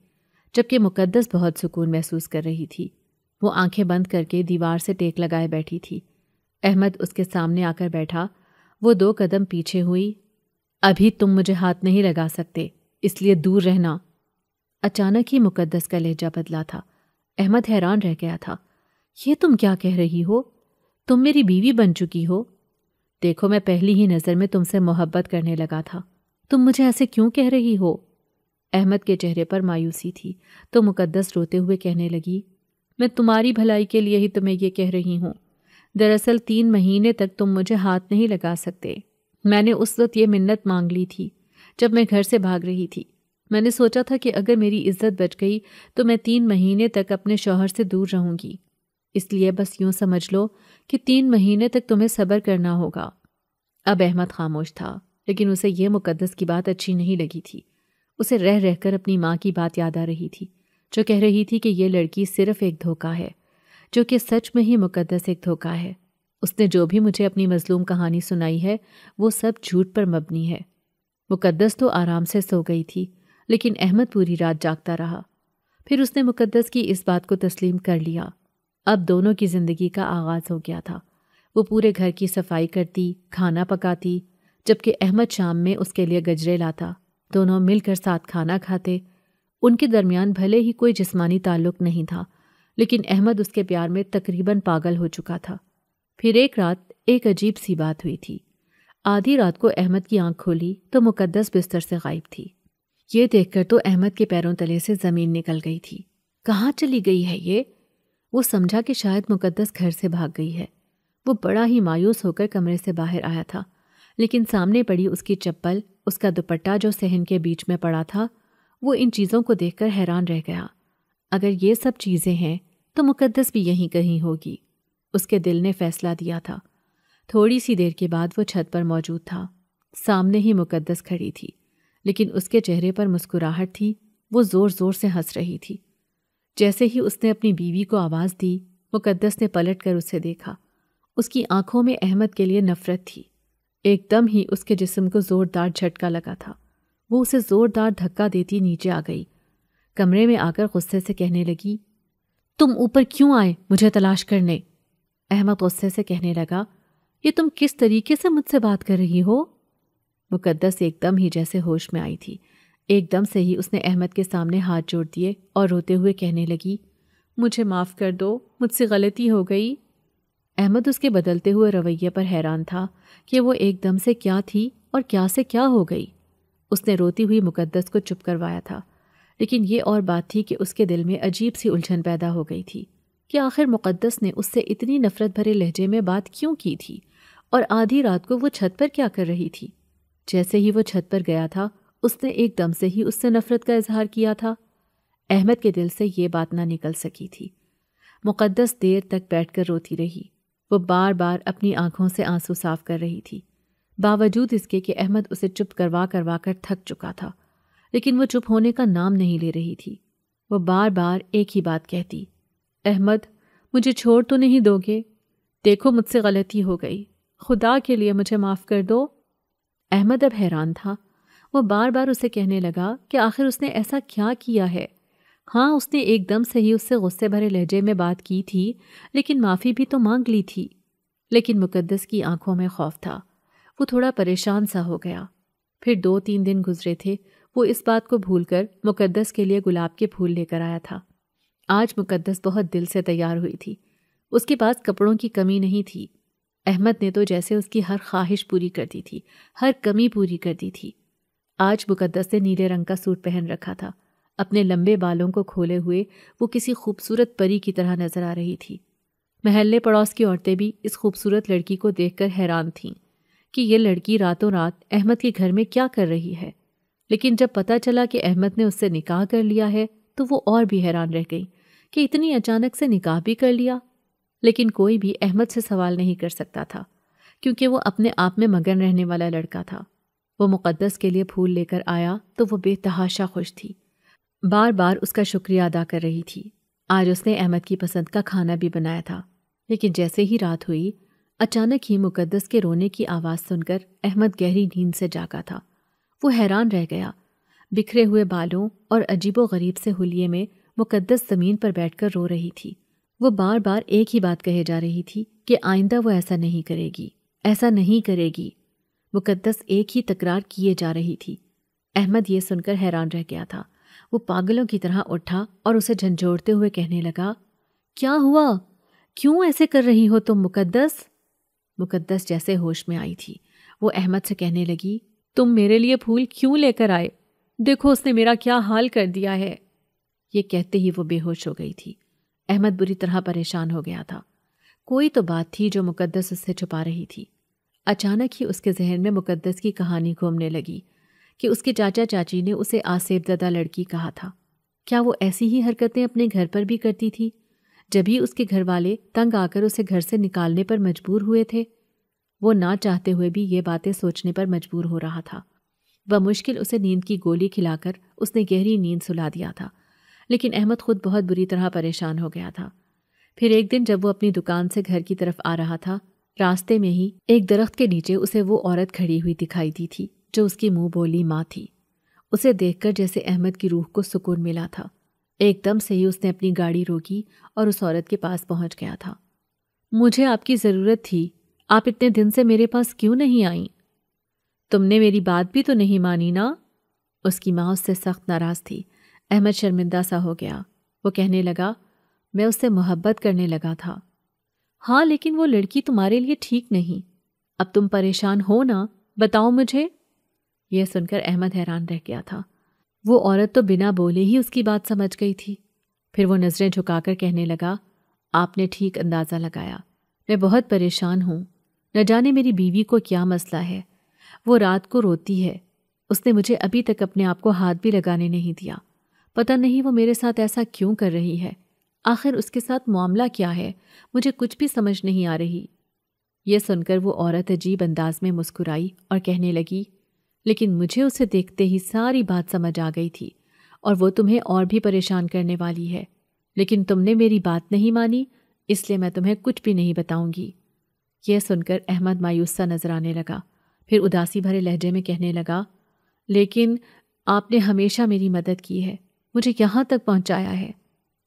جبکہ مقدس بہت سکون محسوس کر رہی تھی۔ وہ آنکھیں بند کر کے دیوار سے ٹیک لگائے بیٹھی تھی۔ احمد اس کے سامنے آ کر بیٹھا۔ وہ 2 قدم پیچھے ہوئی۔ ابھی تم مجھے ہاتھ نہیں لگا سکتے، اس لیے دور رہنا۔ اچانک ہی مقدس کا لہجہ بدلا تھا۔ احمد حیران رہ گیا تھا۔ یہ تم کیا کہہ رہی ہو؟ تم میری بیوی بن چکی ہو؟ دیکھو میں پہلی ہی نظر میں تم سے محبت کرنے لگا تھا، تم مجھے ایسے کیوں کہہ رہی ہو؟ احمد کے چہرے پر مایوسی تھی تو مقدس روتے ہوئے کہنے لگی، میں تمہاری بھلائی کے لیے ہی تمہیں یہ کہہ رہی ہوں۔ دراصل 3 مہینے تک تم مجھے ہاتھ نہیں لگا سکتے۔ میں نے اس وقت یہ منت مانگ لی تھی جب میں گھر سے بھاگ رہی تھی۔ میں نے سوچا تھا کہ اگر میری عزت بچ گئی تو میں 3 مہینے تک اپنے شوہر سے دور رہوں گی، اس لیے بس یوں سمجھ لو کہ 3 مہینے تک تمہیں صبر کرنا ہوگا۔ اب احمد خاموش تھا، لیکن اسے یہ مقدس کی بات اچھی نہیں لگی تھی۔ اسے رہ رہ کر اپنی ماں کی بات یاد آ رہی تھی جو کہہ رہی تھی کہ یہ لڑکی صرف ایک دھوکہ ہے، جو کہ سچ میں ہی مقدس ایک دھوکہ ہے۔ اس نے جو بھی مجھے اپنی مظلوم کہانی سنائی ہے وہ سب جھوٹ پر مبنی ہے۔ مقدس تو آرام سے سو گئی تھی، لیکن احمد پوری رات جاگتا رہا۔ پھر اس نے مقدس کی اس بات کو تسلیم کر لیا۔ اب دونوں کی زندگی کا آغاز ہو گیا تھا۔ وہ پورے گھر کی صفائی کرتی، کھانا پکاتی، جبکہ احمد شام میں اس کے لیے گجرے لاتا۔ دونوں مل کر ساتھ کھانا کھاتے۔ ان کے درمیان بھلے ہی کوئی جسمانی تعلق نہیں تھا، لیکن احمد اس کے پیار میں تقریباً پاگل ہو چکا تھا۔ پھر ایک رات ایک عجیب سی بات ہوئی تھی۔ آدھی رات کو احمد کی آنکھ کھولی تو مقدس بستر سے غائب تھی۔ یہ دیکھ کر تو احمد کے پیروں تلے سے زمین نکل گئی تھی۔ کہاں چلی گئی ہے یہ؟ وہ سمجھا کہ شاید مقدس گھر سے بھاگ گئی ہے۔ وہ بڑا ہی مایوس ہو کر کمرے سے باہر آیا تھا، لیکن سامنے پڑی اس کی چپل، اس کا دوپٹہ جو صحن کے بیچ میں پڑا تھا، وہ ان چیزوں کو دیکھ کر حیران رہ گیا۔ اگر یہ سب چیزیں ہیں تو مقدس بھی یہیں کہیں ہوگی، اس کے دل نے فیصلہ دیا تھا۔ تھوڑی سی دیر کے بعد وہ چھت پر موجود تھا۔ سامنے ہی مقدس کھڑی تھی، لیکن اس کے چہرے پر مسکراہٹ تھی۔ وہ زور زور سے ہنس رہی تھی۔ جیسے ہی اس نے اپنی بیوی کو آواز دی، مقدس نے پلٹ کر اسے دیکھا۔ اس کی آنکھوں میں احمد کے لیے نفرت تھی۔ ایک دم ہی اس کے جسم کو زوردار جھٹکا لگا تھا۔ وہ اسے زوردار دھکا دیتی نیچے آ گئی۔ کمرے میں آ کر غصے سے کہنے لگی، تم اوپر کیوں آئے مجھے تلاش کرنے؟ احمد غصے سے کہنے لگا، یہ تم کس طریقے سے مجھ سے بات کر رہی ہو؟ مقدس ایک دم ہی جیسے ہوش میں آئی تھی۔ ایک دم سے ہی اس نے احمد کے سامنے ہاتھ جوڑ دیے اور روتے ہوئے کہنے لگی، مجھے معاف کر دو، مجھ سے غلطی ہو گئی۔ احمد اس کے بدلتے ہوئے رویے پر حیران تھا کہ وہ ایک دم سے کیا تھی اور کیا سے کیا ہو گئی۔ اس نے روتی ہوئی مقدس کو چپ کروایا تھا، لیکن یہ اور بات تھی کہ اس کے دل میں عجیب سی الجھن پیدا ہو گئی تھی کہ آخر مقدس نے اس سے اتنی نفرت بھرے لہجے میں بات کیوں کی تھی، اور آدھی رات کو وہ چھت پر کیا کر رہی تھی۔ جیسے ہی وہ چھت پر گیا تھا، اس نے ایک دم سے ہی اس سے نفرت کا اظہار کیا تھا۔ احمد کے دل سے یہ بات نہ نکل سکی تھی۔ مقدس دیر تک بیٹھ کر روتی رہی۔ وہ بار بار اپنی آنکھوں سے آنسو صاف کر رہی تھی، باوجود اس کے کہ احمد اسے چپ کروا کر تھک چکا تھا، لیکن وہ چپ ہونے کا نام نہیں لے رہی تھی۔ وہ بار بار ایک ہی بات کہتی، احمد مجھے چھوڑ تو نہیں دو گے؟ دیکھو مجھ سے غلطی ہو گئی، خدا کے لیے مجھے معاف کر دو۔ احمد اب حیران تھا۔ وہ بار بار اسے کہنے لگا کہ آخر اس نے ایسا کیا کیا ہے۔ ہاں اس نے ایک دم سے ہی اس سے غصے بھرے لہجے میں بات کی تھی، لیکن معافی بھی تو مانگ لی تھی۔ لیکن مقدس کی آنکھوں میں خوف تھا۔ وہ تھوڑا پریشان سا ہو گیا۔ پھر 2-3 دن گزرے تھے۔ وہ اس بات کو بھول کر مقدس کے لیے گلاب کے پھول لے کر آیا تھا۔ آج مقدس بہت دل سے تیار ہوئی تھی۔ اس کے پاس کپڑوں کی کمی نہیں تھی۔ احمد نے تو جیسے اس کی ہر خواہش پوری کر دی تھی، ہر کمی پوری کر دی تھی۔ آج مقدس نے نیلے رنگ کا سوٹ پہن رکھا تھا۔ اپنے لمبے بالوں کو کھولے ہوئے وہ کسی خوبصورت پری کی طرح نظر آ رہی تھی۔ محلے پڑوس کی عورتیں بھی اس خوبصورت لڑکی کو دیکھ کر حیران تھیں کہ یہ لڑکی راتوں رات احمد کے گھر میں کیا کر رہی ہے۔ لیکن جب پتہ چلا کہ احمد نے اس سے نکاح کر لیا ہے تو وہ اور بھی حیران رہ گئی کہ اتنی اچانک سے نکاح بھی کر لیا۔ لیکن کوئی بھی احمد سے سوال نہیں کر سکتا تھا، کیونکہ وہ اپنے آپ میں مگن رہنے والا لڑکا تھا۔ وہ مقدس کے لیے پھول لے کر آیا تو وہ بے تحاشا خوش تھی، بار بار اس کا شکریہ ادا کر رہی تھی۔ آج اس نے احمد کی پسند کا کھانا بھی بنایا تھا۔ لیکن جیسے ہی رات ہوئی، اچانک ہی مقدس کے رونے کی آواز سن کر احمد گہری نیند سے جاگا تھا۔ وہ حیران رہ گیا۔ بکھرے ہوئے بالوں اور عجیب و غریب سے حلیے میں مقدس زمین پر بیٹھ کر رو رہی تھی۔ وہ بار بار ایک ہی بات کہے جا رہی تھی کہ آئندہ وہ ایسا نہیں کرے گی، ایسا نہیں کرے گی۔ مقدس ایک ہی تکرار کیے جا رہی تھی۔ احمد یہ سن کر حیران رہ گیا تھا۔ وہ پاگلوں کی طرح اٹھا اور اسے جھنجھوڑتے ہوئے کہنے لگا، کیا ہوا؟ کیوں ایسے کر رہی ہو تم مقدس؟ مقدس جیسے ہوش میں آئی تھی وہ احمد سے کہنے لگی، تم میرے لیے پھول کیوں لے کر آئے؟ دیکھو اس نے میرا کیا حال کر دیا ہے۔ یہ کہتے ہی وہ بے ہوش ہو گئی تھی۔ احمد بری طرح پریشان ہو گیا تھا۔ کوئی تو بات تھی جو مقدس اس سے چھپا رہی تھی۔ اچانک ہی اس کے ذہن میں مقدس کی کہانی گھومنے لگی کہ اس کے چاچا چاچی نے اسے آصیب زدہ لڑکی کہا تھا۔ کیا وہ ایسی ہی حرکتیں اپنے گھر پر بھی کرتی تھی جبھی اس کے گھر والے تنگ آ کر اسے گھر سے نکالنے پر مجبور ہوئے تھے؟ وہ نہ چاہتے ہوئے بھی یہ باتیں سوچنے پر مجبور ہو رہا تھا۔ بمشکل اسے نیند کی گولی کھلا کر اس نے گہری نیند سلا دیا تھا، لیکن احمد خود بہت بری طرح پریشان ہو گیا تھا۔ پھر ایک دن جب وہ اپنی دکان سے گھر کی طرف آ رہا تھا، راستے میں ہی ایک درخت کے نیچے اسے وہ عورت کھڑی ہوئی دکھائی دی تھی جو اس کی منہ بولی ماں تھی۔ اسے دیکھ کر جیسے احمد کی روح کو سکون ملا تھا۔ ایک دم سے ہی اس نے اپنی گاڑی روکی اور اس عورت کے پاس پہنچ گیا تھا۔ مجھے آپ کی ضرورت تھی، آپ اتنے دن سے میرے پاس کیوں نہیں آئیں؟ تم نے میری بات بھی تو نہیں مانی نا؟ اس کی ماں اس سے سخت ناراض تھی۔ احمد شرمندہ سا ہو گیا۔ وہ کہنے لگا، میں اس سے محبت کرنے لگا تھا۔ ہاں لیکن وہ لڑکی تمہارے لیے ٹھیک نہیں۔ اب تم پریشان ہو نا، بتاؤ مجھے۔ یہ سن کر احمد حیران رہ گیا تھا۔ وہ عورت تو بنا بولے ہی اس کی بات سمجھ گئی تھی۔ پھر وہ نظریں جھکا کر کہنے لگا، آپ نے ٹھیک اندازہ لگایا، میں بہت پریشان ہوں۔ نہ جانے میری بیوی کو کیا مسئلہ ہے، وہ رات کو روتی ہے۔ اس نے مجھے ابھی تک اپنے آپ کو ہاتھ بھی لگانے نہیں دیا۔ پتہ نہیں وہ میرے ساتھ ایسا کیوں کر رہی ہے، آخر اس کے ساتھ معاملہ کیا ہے، مجھے کچھ بھی سمجھ نہیں آ رہی۔ یہ سن کر وہ عورت عجیب انداز میں مسکرائی اور کہنے لگی، لیکن مجھے اسے دیکھتے ہی ساری بات سمجھ آ گئی تھی، اور وہ تمہیں اور بھی پریشان کرنے والی ہے، لیکن تم نے میری بات نہیں مانی، اس لیے میں تمہیں کچھ بھی نہیں بتاؤں گی۔ یہ سن کر احمد مایوس سا نظر آنے لگا، پھر اداسی بھرے لہجے میں کہنے لگا، لیکن آپ نے ہمیشہ میری مدد کی ہے، مجھے یہاں تک پہنچایا ہے،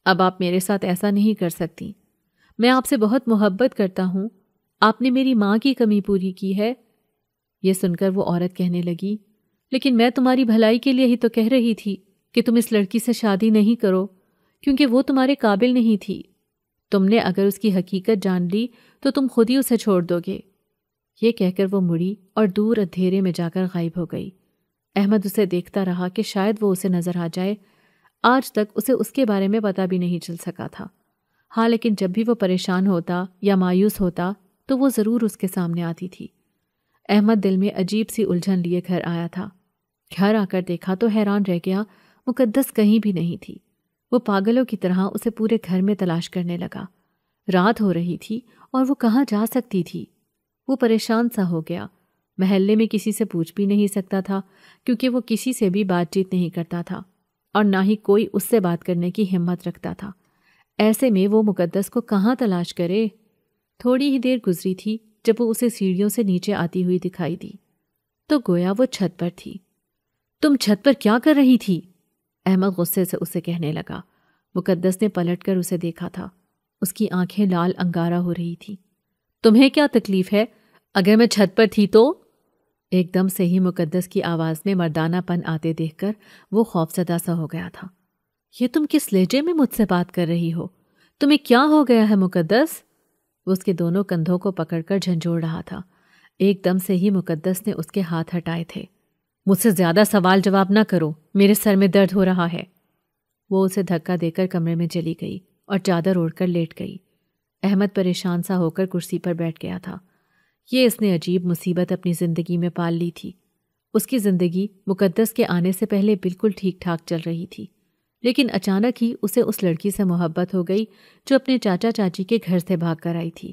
اب آپ میرے ساتھ ایسا نہیں کر سکتی۔ میں آپ سے بہت محبت کرتا ہوں، آپ نے میری ماں کی کمی پوری کی ہے۔ یہ سن کر وہ عورت کہنے لگی، لیکن میں تمہاری بھلائی کے لیے ہی تو کہہ رہی تھی کہ تم اس لڑکی سے شادی نہیں کرو، کیونکہ وہ تمہارے قابل نہیں تھی۔ تم نے اگر اس کی حقیقت جان لی تو تم خود ہی اسے چھوڑ دو گے۔ یہ کہہ کر وہ مڑی اور دور اندھیرے میں جا کر غائب ہو گئی۔ احمد اسے دیکھتا رہا کہ شاید وہ اسے نظر آ جائے۔ آج تک اسے اس کے بارے میں پتہ بھی نہیں چل سکا تھا۔ ہاں لیکن جب بھی وہ پریشان ہوتا یا مایوس ہوتا تو وہ ضرور اس کے سامنے آتی تھی۔ احمد دل میں عجیب سی الجھن لیے گھر آیا تھا۔ گھر آ کر دیکھا تو حیران رہ گیا، مقدس کہیں بھی نہیں تھی۔ وہ پاگلوں کی طرح اسے پورے گھر میں تلاش کرنے لگا۔ رات ہو رہی تھی اور وہ کہاں جا سکتی تھی؟ وہ پریشان سا ہو گیا۔ محلے میں کسی سے پوچھ بھی نہیں سکتا تھا کیونکہ وہ کسی سے بھی بات چیت نہیں کرتا تھا اور نہ ہی کوئی اس سے بات کرنے کی ہمت رکھتا تھا۔ ایسے میں وہ مقدس کو کہاں تلاش کرے؟ تھوڑی ہی دیر گزری تھی جب وہ اسے سیڑھیوں سے نیچے آتی ہوئی دکھائی دی تو گویا وہ چھت پر تھی۔ تم چھت پر کیا کر رہی تھی؟ احمد غصے سے اسے کہنے لگا۔ مقدس نے پلٹ کر اسے دیکھا تھا۔ اس کی آنکھیں لال انگارہ ہو رہی تھی۔ تمہیں کیا تکلیف ہے؟ اگر میں چھت پر تھی تو؟ ایک دم سے ہی مقدس کی آواز میں مردانہ پن آتے دیکھ کر وہ خوفزدہ سا ہو گیا تھا۔ یہ تم کس لہجے میں مجھ سے بات کر رہی ہو؟ تمہیں کیا ہو گیا ہے مقدس؟ وہ اس کے دونوں کندھوں کو پکڑ کر جھنجھوڑ رہا تھا۔ ایک دم سے ہی مقدس نے اس کے ہاتھ ہٹائے تھے۔ مجھ سے زیادہ سوال جواب نہ کرو، میرے سر میں درد ہو رہا ہے۔ وہ اسے دھکا دے کر کمرے میں چلی گئی اور چادر اوڑھ کر لیٹ گئی۔ احمد پریشان سا ہو کر کرسی پر بیٹھ گیا تھا۔ یہ اس نے عجیب مصیبت اپنی زندگی میں پال لی تھی۔ اس کی زندگی مقدس کے آنے سے پہلے بالکل ٹھیک ٹھاک چل رہی تھی، لیکن اچانک ہی اسے اس لڑکی سے محبت ہو گئی جو اپنے چاچا چاچی کے گھر سے بھاگ کر آئی تھی،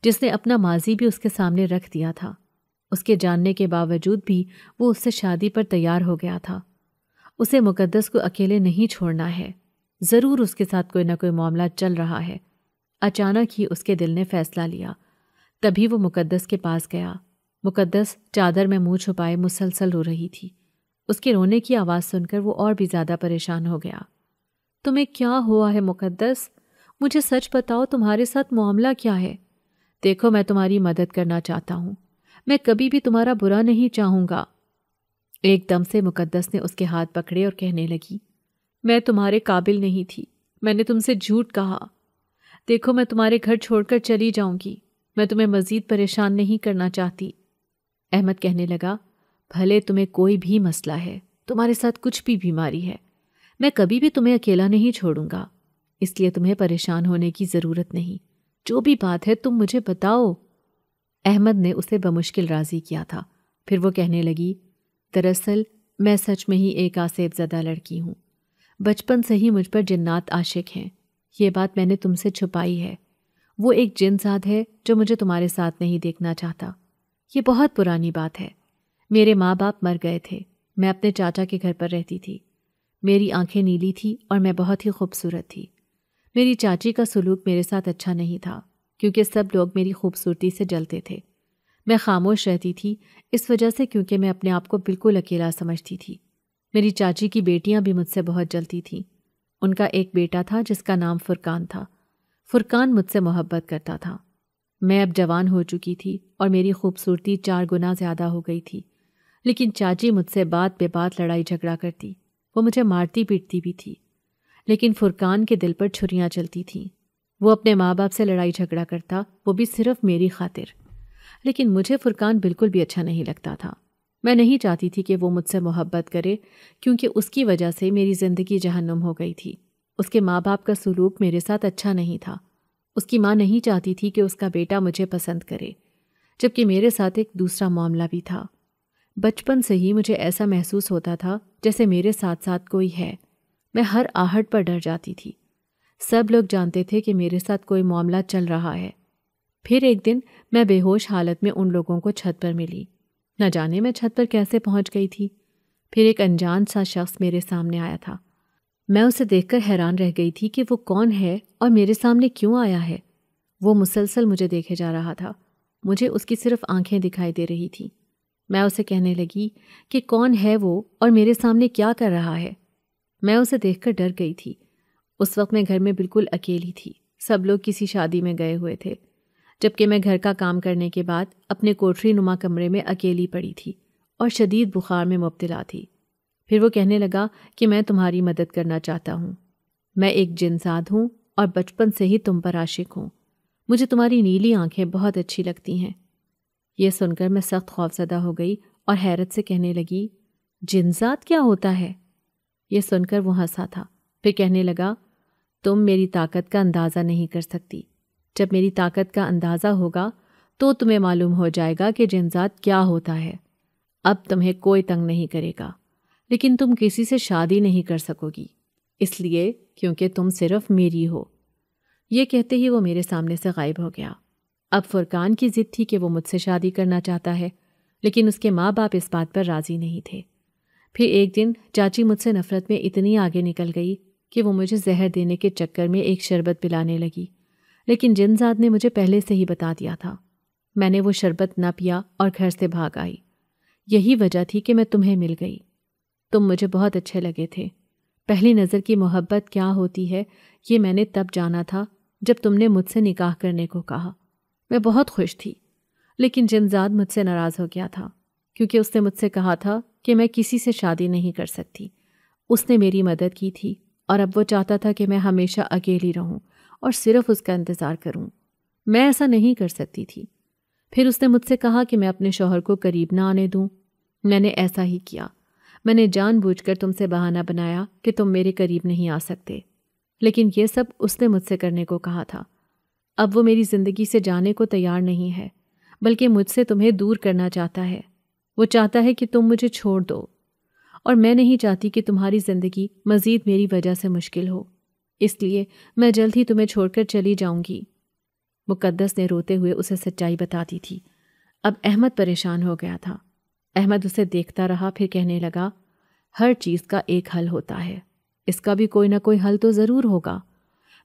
جس نے اپنا ماضی بھی اس کے سامنے رکھ دیا تھا۔ اس کے جاننے کے باوجود بھی وہ اس سے شادی پر تیار ہو گیا تھا۔ اسے مقدس کو اکیلے نہیں چھوڑنا ہے، ضرور اس کے ساتھ کوئی نہ کوئی معاملہ چل رہا ہے۔ اچانک ہی اس کے دل نے فیصلہ لیا۔ تبھی وہ مقدس کے پاس گیا۔ مقدس چادر میں منہ چھپائے مسلسل رو رہی تھی۔ اس کے رونے کی آواز سن کر وہ اور بھی زیادہ پریشان ہو گیا۔ تمہیں کیا ہوا ہے مقدس؟ مجھے سچ بتاؤ، تمہارے ساتھ معاملہ کیا ہے؟ دیکھو میں تمہاری مدد کرنا چاہتا ہوں، میں کبھی بھی تمہارا برا نہیں چاہوں گا۔ ایک دم سے مقدس نے اس کے ہاتھ پکڑے اور کہنے لگی، میں تمہارے قابل نہیں تھی، میں نے تم سے جھوٹ کہا۔ دیکھو میں تمہارے گھر چھوڑ کر چلی جاؤں گی، میں تمہیں مزید پریشان نہیں کرنا چاہتی۔ احمد کہنے لگا، بھلے تمہیں کوئی بھی مسئلہ ہے، تمہارے ساتھ کچھ بھی بیماری ہے، میں کبھی بھی تمہیں اکیلا نہیں چھوڑوں گا، اس لیے تمہیں پریشان ہونے کی ضرورت نہیں، جو بھی بات ہے تم مجھے بتاؤ۔ احمد نے اسے بمشکل راضی کیا تھا۔ پھر وہ کہنے لگی، دراصل میں سچ میں ہی ایک آسیب زدہ لڑکی ہوں، بچپن سے ہی مجھ پر جنات عاشق ہیں، یہ بات میں نے تم سے چھپائی ہے۔ وہ ایک جن زاد ہے جو مجھے تمہارے ساتھ نہیں دیکھنا چاہتا۔ یہ بہت پرانی بات ہے، میرے ماں باپ مر گئے تھے، میں اپنے چاچا کے گھر پر رہتی تھی، میری آنکھیں نیلی تھی اور میں بہت ہی خوبصورت تھی۔ میری چاچی کا سلوک میرے ساتھ اچھا نہیں تھا کیونکہ سب لوگ میری خوبصورتی سے جلتے تھے۔ میں خاموش رہتی تھی اس وجہ سے کیونکہ میں اپنے آپ کو بالکل اکیلا سمجھتی تھی۔ میری چاچی کی بیٹیاں بھی مجھ سے بہت جلتی تھیں۔ ان کا ایک بیٹا تھا جس کا نام فرقان تھا۔ فرقان مجھ سے محبت کرتا تھا۔ میں اب جوان ہو چکی تھی اور میری خوبصورتی 4 گنا زیادہ ہو گئی تھی، لیکن چاچی مجھ سے بات پہ بات لڑائی جھگڑا کرتی، وہ مجھے مارتی پیٹتی بھی تھی، لیکن فرقان کے دل پر چھریاں چلتی تھیں۔ وہ اپنے ماں باپ سے لڑائی جھگڑا کرتا، وہ بھی صرف میری خاطر، لیکن مجھے فرقان بالکل بھی اچھا نہیں لگتا تھا۔ میں نہیں چاہتی تھی کہ وہ مجھ سے محبت کرے کیونکہ اس کی وجہ سے میری زندگی جہنم ہو گئی تھی۔ اس کے ماں باپ کا سلوک میرے ساتھ اچھا نہیں تھا۔ اس کی ماں نہیں چاہتی تھی کہ اس کا بیٹا مجھے پسند کرے، جبکہ میرے ساتھ ایک دوسرا معاملہ بھی تھا۔ بچپن سے ہی مجھے ایسا محسوس ہوتا تھا جیسے میرے ساتھ ساتھ کوئی ہے۔ میں ہر آہٹ پر ڈر جاتی تھی۔ سب لوگ جانتے تھے کہ میرے ساتھ کوئی معاملہ چل رہا ہے۔ پھر ایک دن میں بے ہوش حالت میں ان لوگوں کو چھت پر ملی۔ نہ جانے میں چھت پر کیسے پہنچ گئی تھی۔ پھر ایک انجان سا شخص میرے سامنے آیا تھا۔ میں اسے دیکھ کر حیران رہ گئی تھی کہ وہ کون ہے اور میرے سامنے کیوں آیا ہے۔ وہ مسلسل مجھے دیکھے جا رہا تھا۔ مجھے اس کی صرف آنکھیں دکھائی دے رہی تھیں۔ میں اسے کہنے لگی کہ کون ہے وہ اور میرے سامنے کیا کر رہا ہے۔ میں اسے دیکھ کر ڈر گئی تھی۔ اس وقت میں گھر میں بالکل اکیلی تھی۔ سب لوگ کسی شادی میں گئے ہوئے تھے، جبکہ میں گھر کا کام کرنے کے بعد اپنے کوٹری نما کمرے میں اکیلی پڑی تھی اور شدید بخار میں مبتلا تھی۔ پھر وہ کہنے لگا کہ میں تمہاری مدد کرنا چاہتا ہوں۔ میں ایک جن زاد ہوں اور بچپن سے ہی تم پر عاشق ہوں۔ مجھے تمہاری نیلی آنکھیں بہت اچھی لگتی ہیں۔ یہ سن کر میں سخت خوفزدہ ہو گئی اور حیرت سے کہنے لگی، جن زاد کیا ہوتا ہے؟ یہ سن کر وہ ہنسا تھا۔ پھر کہنے لگا، تم میری طاقت کا اندازہ نہیں کر سکتی۔ جب میری طاقت کا اندازہ ہوگا تو تمہیں معلوم ہو جائے گا کہ جن زاد کیا ہوتا ہے۔ اب تمہیں کوئی تنگ نہیں کرے گا، لیکن تم کسی سے شادی نہیں کر سکو گی، اس لیے کیونکہ تم صرف میری ہو۔ یہ کہتے ہی وہ میرے سامنے سے غائب ہو گیا۔ اب فرقان کی ضد تھی کہ وہ مجھ سے شادی کرنا چاہتا ہے، لیکن اس کے ماں باپ اس بات پر راضی نہیں تھے۔ پھر ایک دن چاچی مجھ سے نفرت میں اتنی آگے نکل گئی کہ وہ مجھے زہر دینے کے چکر میں ایک شربت پلانے لگی، لیکن جن زاد نے مجھے پہلے سے ہی بتا دیا تھا۔ میں نے وہ شربت نہ پیا اور گھر سے بھاگ آئی۔ یہی وجہ تھی کہ میں تمہیں مل گئی۔ تم مجھے بہت اچھے لگے تھے۔ پہلی نظر کی محبت کیا ہوتی ہے یہ میں نے تب جانا تھا جب تم نے مجھ سے نکاح کرنے کو کہا۔ میں بہت خوش تھی، لیکن جن زاد مجھ سے ناراض ہو گیا تھا کیونکہ اس نے مجھ سے کہا تھا کہ میں کسی سے شادی نہیں کر سکتی۔ اس نے میری مدد کی تھی اور اب وہ چاہتا تھا کہ میں ہمیشہ اکیلی رہوں اور صرف اس کا انتظار کروں۔ میں ایسا نہیں کر سکتی تھی۔ پھر اس نے مجھ سے کہا کہ میں اپنے شوہر کو قریب نہ آنے دوں۔ میں نے ایسا ہی کیا۔ میں نے جان بوجھ کر تم سے بہانہ بنایا کہ تم میرے قریب نہیں آ سکتے، لیکن یہ سب اس نے مجھ سے کرنے کو کہا تھا۔ اب وہ میری زندگی سے جانے کو تیار نہیں ہے، بلکہ مجھ سے تمہیں دور کرنا چاہتا ہے۔ وہ چاہتا ہے کہ تم مجھے چھوڑ دو، اور میں نہیں چاہتی کہ تمہاری زندگی مزید میری وجہ سے مشکل ہو، اس لیے میں جلد ہی تمہیں چھوڑ کر چلی جاؤں گی۔ مقدس نے روتے ہوئے اسے سچائی بتا دی تھی۔ اب احمد پریشان ہو گیا تھا۔ احمد اسے دیکھتا رہا، پھر کہنے لگا، ہر چیز کا ایک حل ہوتا ہے، اس کا بھی کوئی نہ کوئی حل تو ضرور ہوگا۔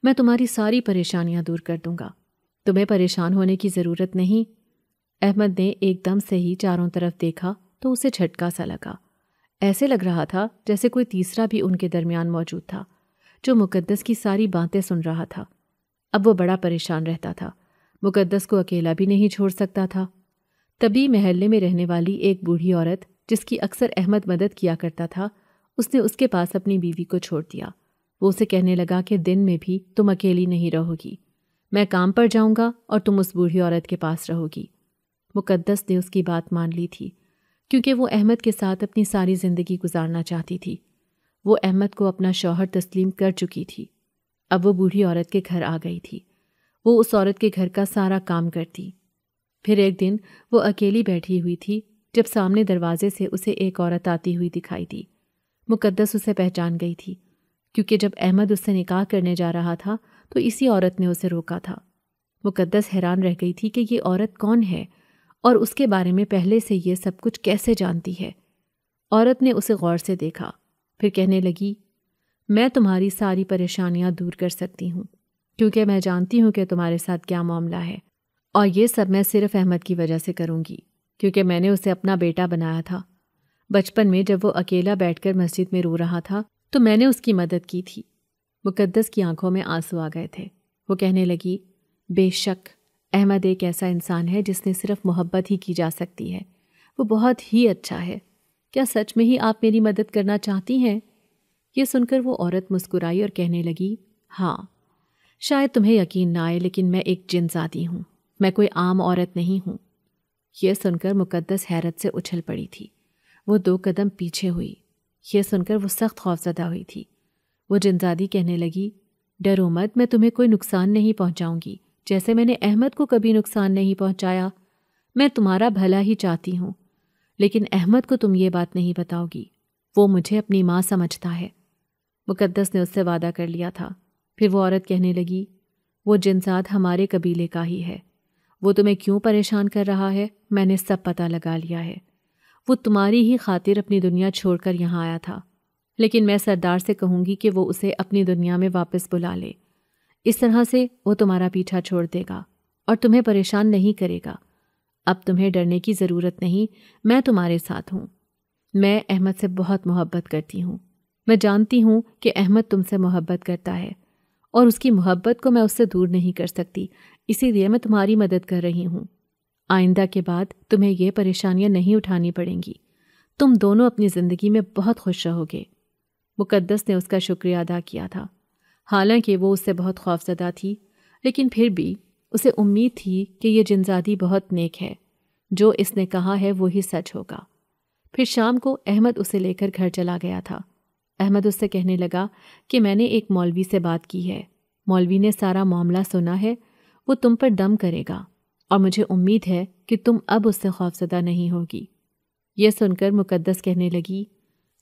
میں تمہاری ساری پریشانیاں دور کر دوں گا، تمہیں پریشان ہونے کی ضرورت نہیں۔ احمد نے ایک دم سے ہی چاروں طرف دیکھا تو اسے جھٹکا سا لگا۔ ایسے لگ رہا تھا جیسے کوئی تیسرا بھی ان کے درمیان موجود تھا جو مقدس کی ساری باتیں سن رہا تھا۔ اب وہ بڑا پریشان رہتا تھا، مقدس کو اکیلا بھی نہیں چھوڑ سکتا تھا۔ تبھی محلے میں رہنے والی ایک بوڑھی عورت جس کی اکثر احمد مدد کیا کرتا تھا، اس نے اس کے پاس اپنی بیوی کو چھوڑ دیا۔ وہ اسے کہنے لگا کہ دن میں بھی تم اکیلی نہیں رہو گی، میں کام پر جاؤں گا اور تم اس بوڑھی عورت کے پاس رہو گی۔ مقدس نے اس کی بات مان لی تھی کیونکہ وہ احمد کے ساتھ اپنی ساری زندگی گزارنا چاہتی تھی۔ وہ احمد کو اپنا شوہر تسلیم کر چکی تھی۔ اب وہ بوڑھی عورت کے گھر آ گئی تھی۔ وہ اس عورت کے گھر کا سارا کام کرتی۔ پھر ایک دن وہ اکیلی بیٹھی ہوئی تھی جب سامنے دروازے سے اسے ایک عورت آتی ہوئی دکھائی دی۔ مقدس اسے پہچان گئی تھی کیونکہ جب احمد اس سے نکاح کرنے جا رہا تھا تو اسی عورت نے اسے روکا تھا۔ مقدس حیران رہ گئی تھی کہ یہ عورت کون ہے اور اس کے بارے میں پہلے سے یہ سب کچھ کیسے جانتی ہے۔ عورت نے اسے غور سے دیکھا، پھر کہنے لگی، میں تمہاری ساری پریشانیاں دور کر سکتی ہوں کیونکہ میں جانتی ہوں کہ تمہارے ساتھ کیا معاملہ ہے، اور یہ سب میں صرف احمد کی وجہ سے کروں گی کیونکہ میں نے اسے اپنا بیٹا بنایا تھا۔ بچپن میں جب وہ اکیلا بیٹھ کر مسجد میں رو رہا تھا تو میں نے اس کی مدد کی تھی۔ مقدس کی آنکھوں میں آنسو آ گئے تھے۔ وہ کہنے لگی، بے شک احمد ایک ایسا انسان ہے جس نے صرف محبت ہی کی جا سکتی ہے۔ وہ بہت ہی اچھا ہے۔ کیا سچ میں ہی آپ میری مدد کرنا چاہتی ہیں؟ یہ سن کر وہ عورت مسکرائی اور کہنے لگی، ہاں، شاید تمہیں یقین نہ آئے لیکن میں ایک جن زادی ہوں، میں کوئی عام عورت نہیں ہوں۔ یہ سن کر مقدس حیرت سے اچھل پڑی تھی۔ وہ 2 قدم پیچھے ہوئی۔ یہ سن کر وہ سخت خوفزدہ ہوئی تھی۔ وہ جنزادی کہنے لگی، ڈرو مت، میں تمہیں کوئی نقصان نہیں پہنچاؤں گی، جیسے میں نے احمد کو کبھی نقصان نہیں پہنچایا۔ میں تمہارا بھلا ہی چاہتی ہوں، لیکن احمد کو تم یہ بات نہیں بتاؤ گی، وہ مجھے اپنی ماں سمجھتا ہے۔ مقدس نے اس سے وعدہ کر لیا تھا۔ پھر وہ عورت کہنے لگی، وہ جنزاد ہمارے قبیلے کا ہی ہے، وہ تمہیں کیوں پریشان کر رہا ہے میں نے سب پتہ لگا لیا ہے۔ وہ تمہاری ہی خاطر اپنی دنیا چھوڑ کر یہاں آیا تھا، لیکن میں سردار سے کہوں گی کہ وہ اسے اپنی دنیا میں واپس بلا لے۔ اس طرح سے وہ تمہارا پیچھا چھوڑ دے گا اور تمہیں پریشان نہیں کرے گا۔ اب تمہیں ڈرنے کی ضرورت نہیں، میں تمہارے ساتھ ہوں۔ میں احمد سے بہت محبت کرتی ہوں۔ میں جانتی ہوں کہ احمد تم سے محبت کرتا ہے اور اس کی محبت کو میں اس سے دور نہیں کر سکتی، اسی لیے میں تمہاری مدد کر رہی ہوں۔ آئندہ کے بعد تمہیں یہ پریشانیاں نہیں اٹھانی پڑیں گی۔ تم دونوں اپنی زندگی میں بہت خوش رہو گے۔ مقدس نے اس کا شکریہ ادا کیا تھا۔ حالانکہ وہ اس سے بہت خوفزدہ تھی، لیکن پھر بھی اسے امید تھی کہ یہ جنزادی بہت نیک ہے، جو اس نے کہا ہے وہی سچ ہوگا۔ پھر شام کو احمد اسے لے کر گھر چلا گیا تھا۔ احمد اس سے کہنے لگا کہ میں نے ایک مولوی سے بات کی ہے، مولوی نے سارا معاملہ سنا ہے، وہ تم پر دم کرے گا اور مجھے امید ہے کہ تم اب اس سے خوفزدہ نہیں ہوگی۔ یہ سن کر مقدس کہنے لگی،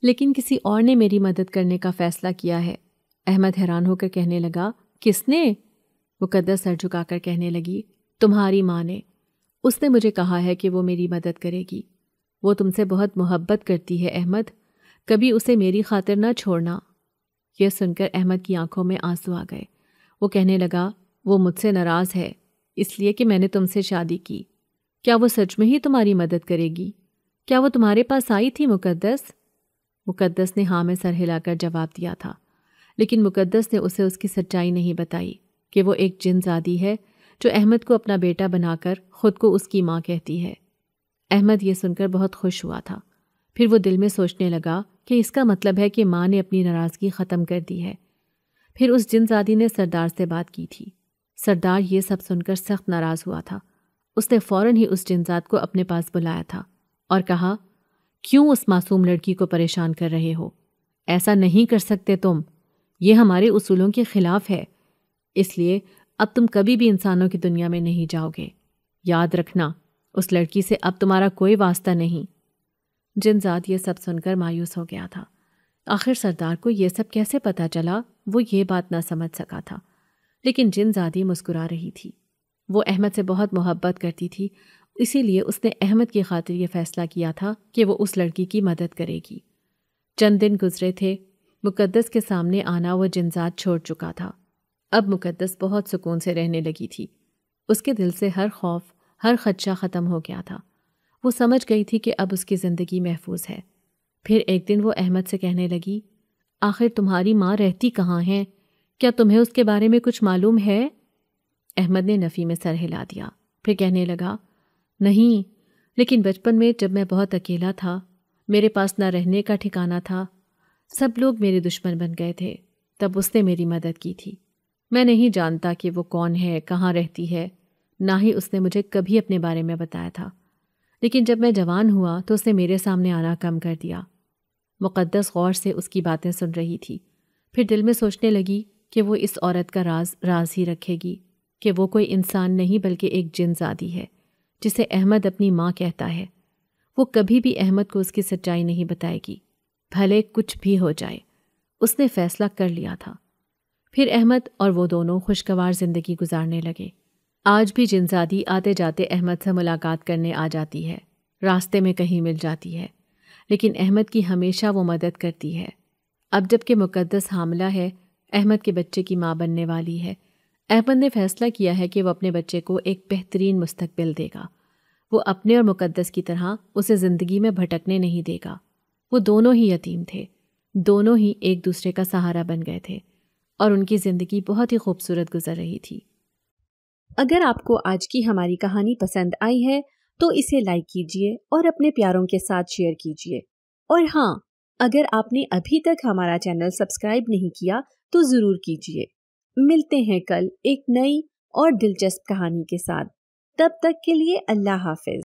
لیکن کسی اور نے میری مدد کرنے کا فیصلہ کیا ہے۔ احمد حیران ہو کر کہنے لگا، کس نے؟ مقدس سر جھکا کر کہنے لگی، تمہاری ماں نے۔ اس نے مجھے کہا ہے کہ وہ میری مدد کرے گی۔ وہ تم سے بہت محبت کرتی ہے احمد، کبھی اسے میری خاطر نہ چھوڑنا۔ یہ سن کر احمد کی آنکھوں میں آنسو آ گئے۔ وہ کہنے لگا، وہ مجھ سے ناراض ہے اس لیے کہ میں نے تم سے شادی کی۔ کیا وہ سچ میں ہی تمہاری مدد کرے گی؟ کیا وہ تمہارے پاس آئی تھی مقدس؟ مقدس نے ہاں میں سر ہلا کر جواب دیا تھا، لیکن مقدس نے اسے اس کی سچائی نہیں بتائی کہ وہ ایک جن زادی ہے جو احمد کو اپنا بیٹا بنا کر خود کو اس کی ماں کہتی ہے۔ احمد یہ سن کر بہت خوش ہوا تھا۔ پھر وہ دل میں سوچنے لگا کہ اس کا مطلب ہے کہ ماں نے اپنی ناراضگی ختم کر دی ہے۔ پھر اس جن زادی نے سردار سے بات کی تھی۔ سردار یہ سب سن کر سخت ناراض ہوا تھا۔ اس نے فوراً ہی اس جنزاد کو اپنے پاس بلایا تھا اور کہا، کیوں اس معصوم لڑکی کو پریشان کر رہے ہو؟ ایسا نہیں کر سکتے تم، یہ ہمارے اصولوں کے خلاف ہے، اس لیے اب تم کبھی بھی انسانوں کی دنیا میں نہیں جاؤ گے۔ یاد رکھنا، اس لڑکی سے اب تمہارا کوئی واسطہ نہیں۔ جنزاد یہ سب سن کر مایوس ہو گیا تھا۔ آخر سردار کو یہ سب کیسے پتہ چلا، وہ یہ بات نہ سمجھ سکا تھا، لیکن جنزادی مسکرا رہی تھی۔ وہ احمد سے بہت محبت کرتی تھی، اسی لیے اس نے احمد کی خاطر یہ فیصلہ کیا تھا کہ وہ اس لڑکی کی مدد کرے گی۔ چند دن گزرے تھے، مقدس کے سامنے آنا وہ جنزاد چھوڑ چکا تھا۔ اب مقدس بہت سکون سے رہنے لگی تھی۔ اس کے دل سے ہر خوف، ہر خدشہ ختم ہو گیا تھا۔ وہ سمجھ گئی تھی کہ اب اس کی زندگی محفوظ ہے۔ پھر ایک دن وہ احمد سے کہنے لگی، آخر تمہاری ماں رہتی کہاں ہے؟ کیا تمہیں اس کے بارے میں کچھ معلوم ہے؟ احمد نے نفی میں سر ہلا دیا، پھر کہنے لگا، نہیں، لیکن بچپن میں جب میں بہت اکیلا تھا، میرے پاس نہ رہنے کا ٹھکانہ تھا، سب لوگ میرے دشمن بن گئے تھے، تب اس نے میری مدد کی تھی۔ میں نہیں جانتا کہ وہ کون ہے، کہاں رہتی ہے، نہ ہی اس نے مجھے کبھی اپنے بارے میں بتایا تھا، لیکن جب میں جوان ہوا تو اس نے میرے سامنے آنا کم کر دیا۔ مقدس غور سے اس کی باتیں سن رہی تھی، پھر دل میں سوچنے لگی کہ وہ اس عورت کا راز ہی رکھے گی، کہ وہ کوئی انسان نہیں بلکہ ایک جن زادی ہے جسے احمد اپنی ماں کہتا ہے۔ وہ کبھی بھی احمد کو اس کی سچائی نہیں بتائے گی، بھلے کچھ بھی ہو جائے۔ اس نے فیصلہ کر لیا تھا۔ پھر احمد اور وہ دونوں خوشگوار زندگی گزارنے لگے۔ آج بھی جنزادی آتے جاتے احمد سے ملاقات کرنے آ جاتی ہے، راستے میں کہیں مل جاتی ہے، لیکن احمد کی ہمیشہ وہ مدد کرتی ہے۔ اب جب کہ مقدس حاملہ ہے، احمد کے بچے کی ماں بننے والی ہے، احمد نے فیصلہ کیا ہے کہ وہ اپنے بچے کو ایک بہترین مستقبل دے گا۔ وہ اپنے اور مقدس کی طرح اسے زندگی میں بھٹکنے نہیں دے گا۔ وہ دونوں ہی یتیم تھے، دونوں ہی ایک دوسرے کا سہارا بن گئے تھے، اور ان کی زندگی بہت ہی خوبصورت گزر رہی تھی۔ اگر آپ کو آج کی ہماری کہانی پسند آئی ہے تو اسے لائک کیجیے اور اپنے پیاروں کے ساتھ شیئر کیجیے، اور ہاں، اگر آپ نے ابھی تک ہمارا چینل سبسکرائب نہیں کیا تو ضرور کیجیے۔ ملتے ہیں کل ایک نئی اور دلچسپ کہانی کے ساتھ، تب تک کے لیے اللہ حافظ۔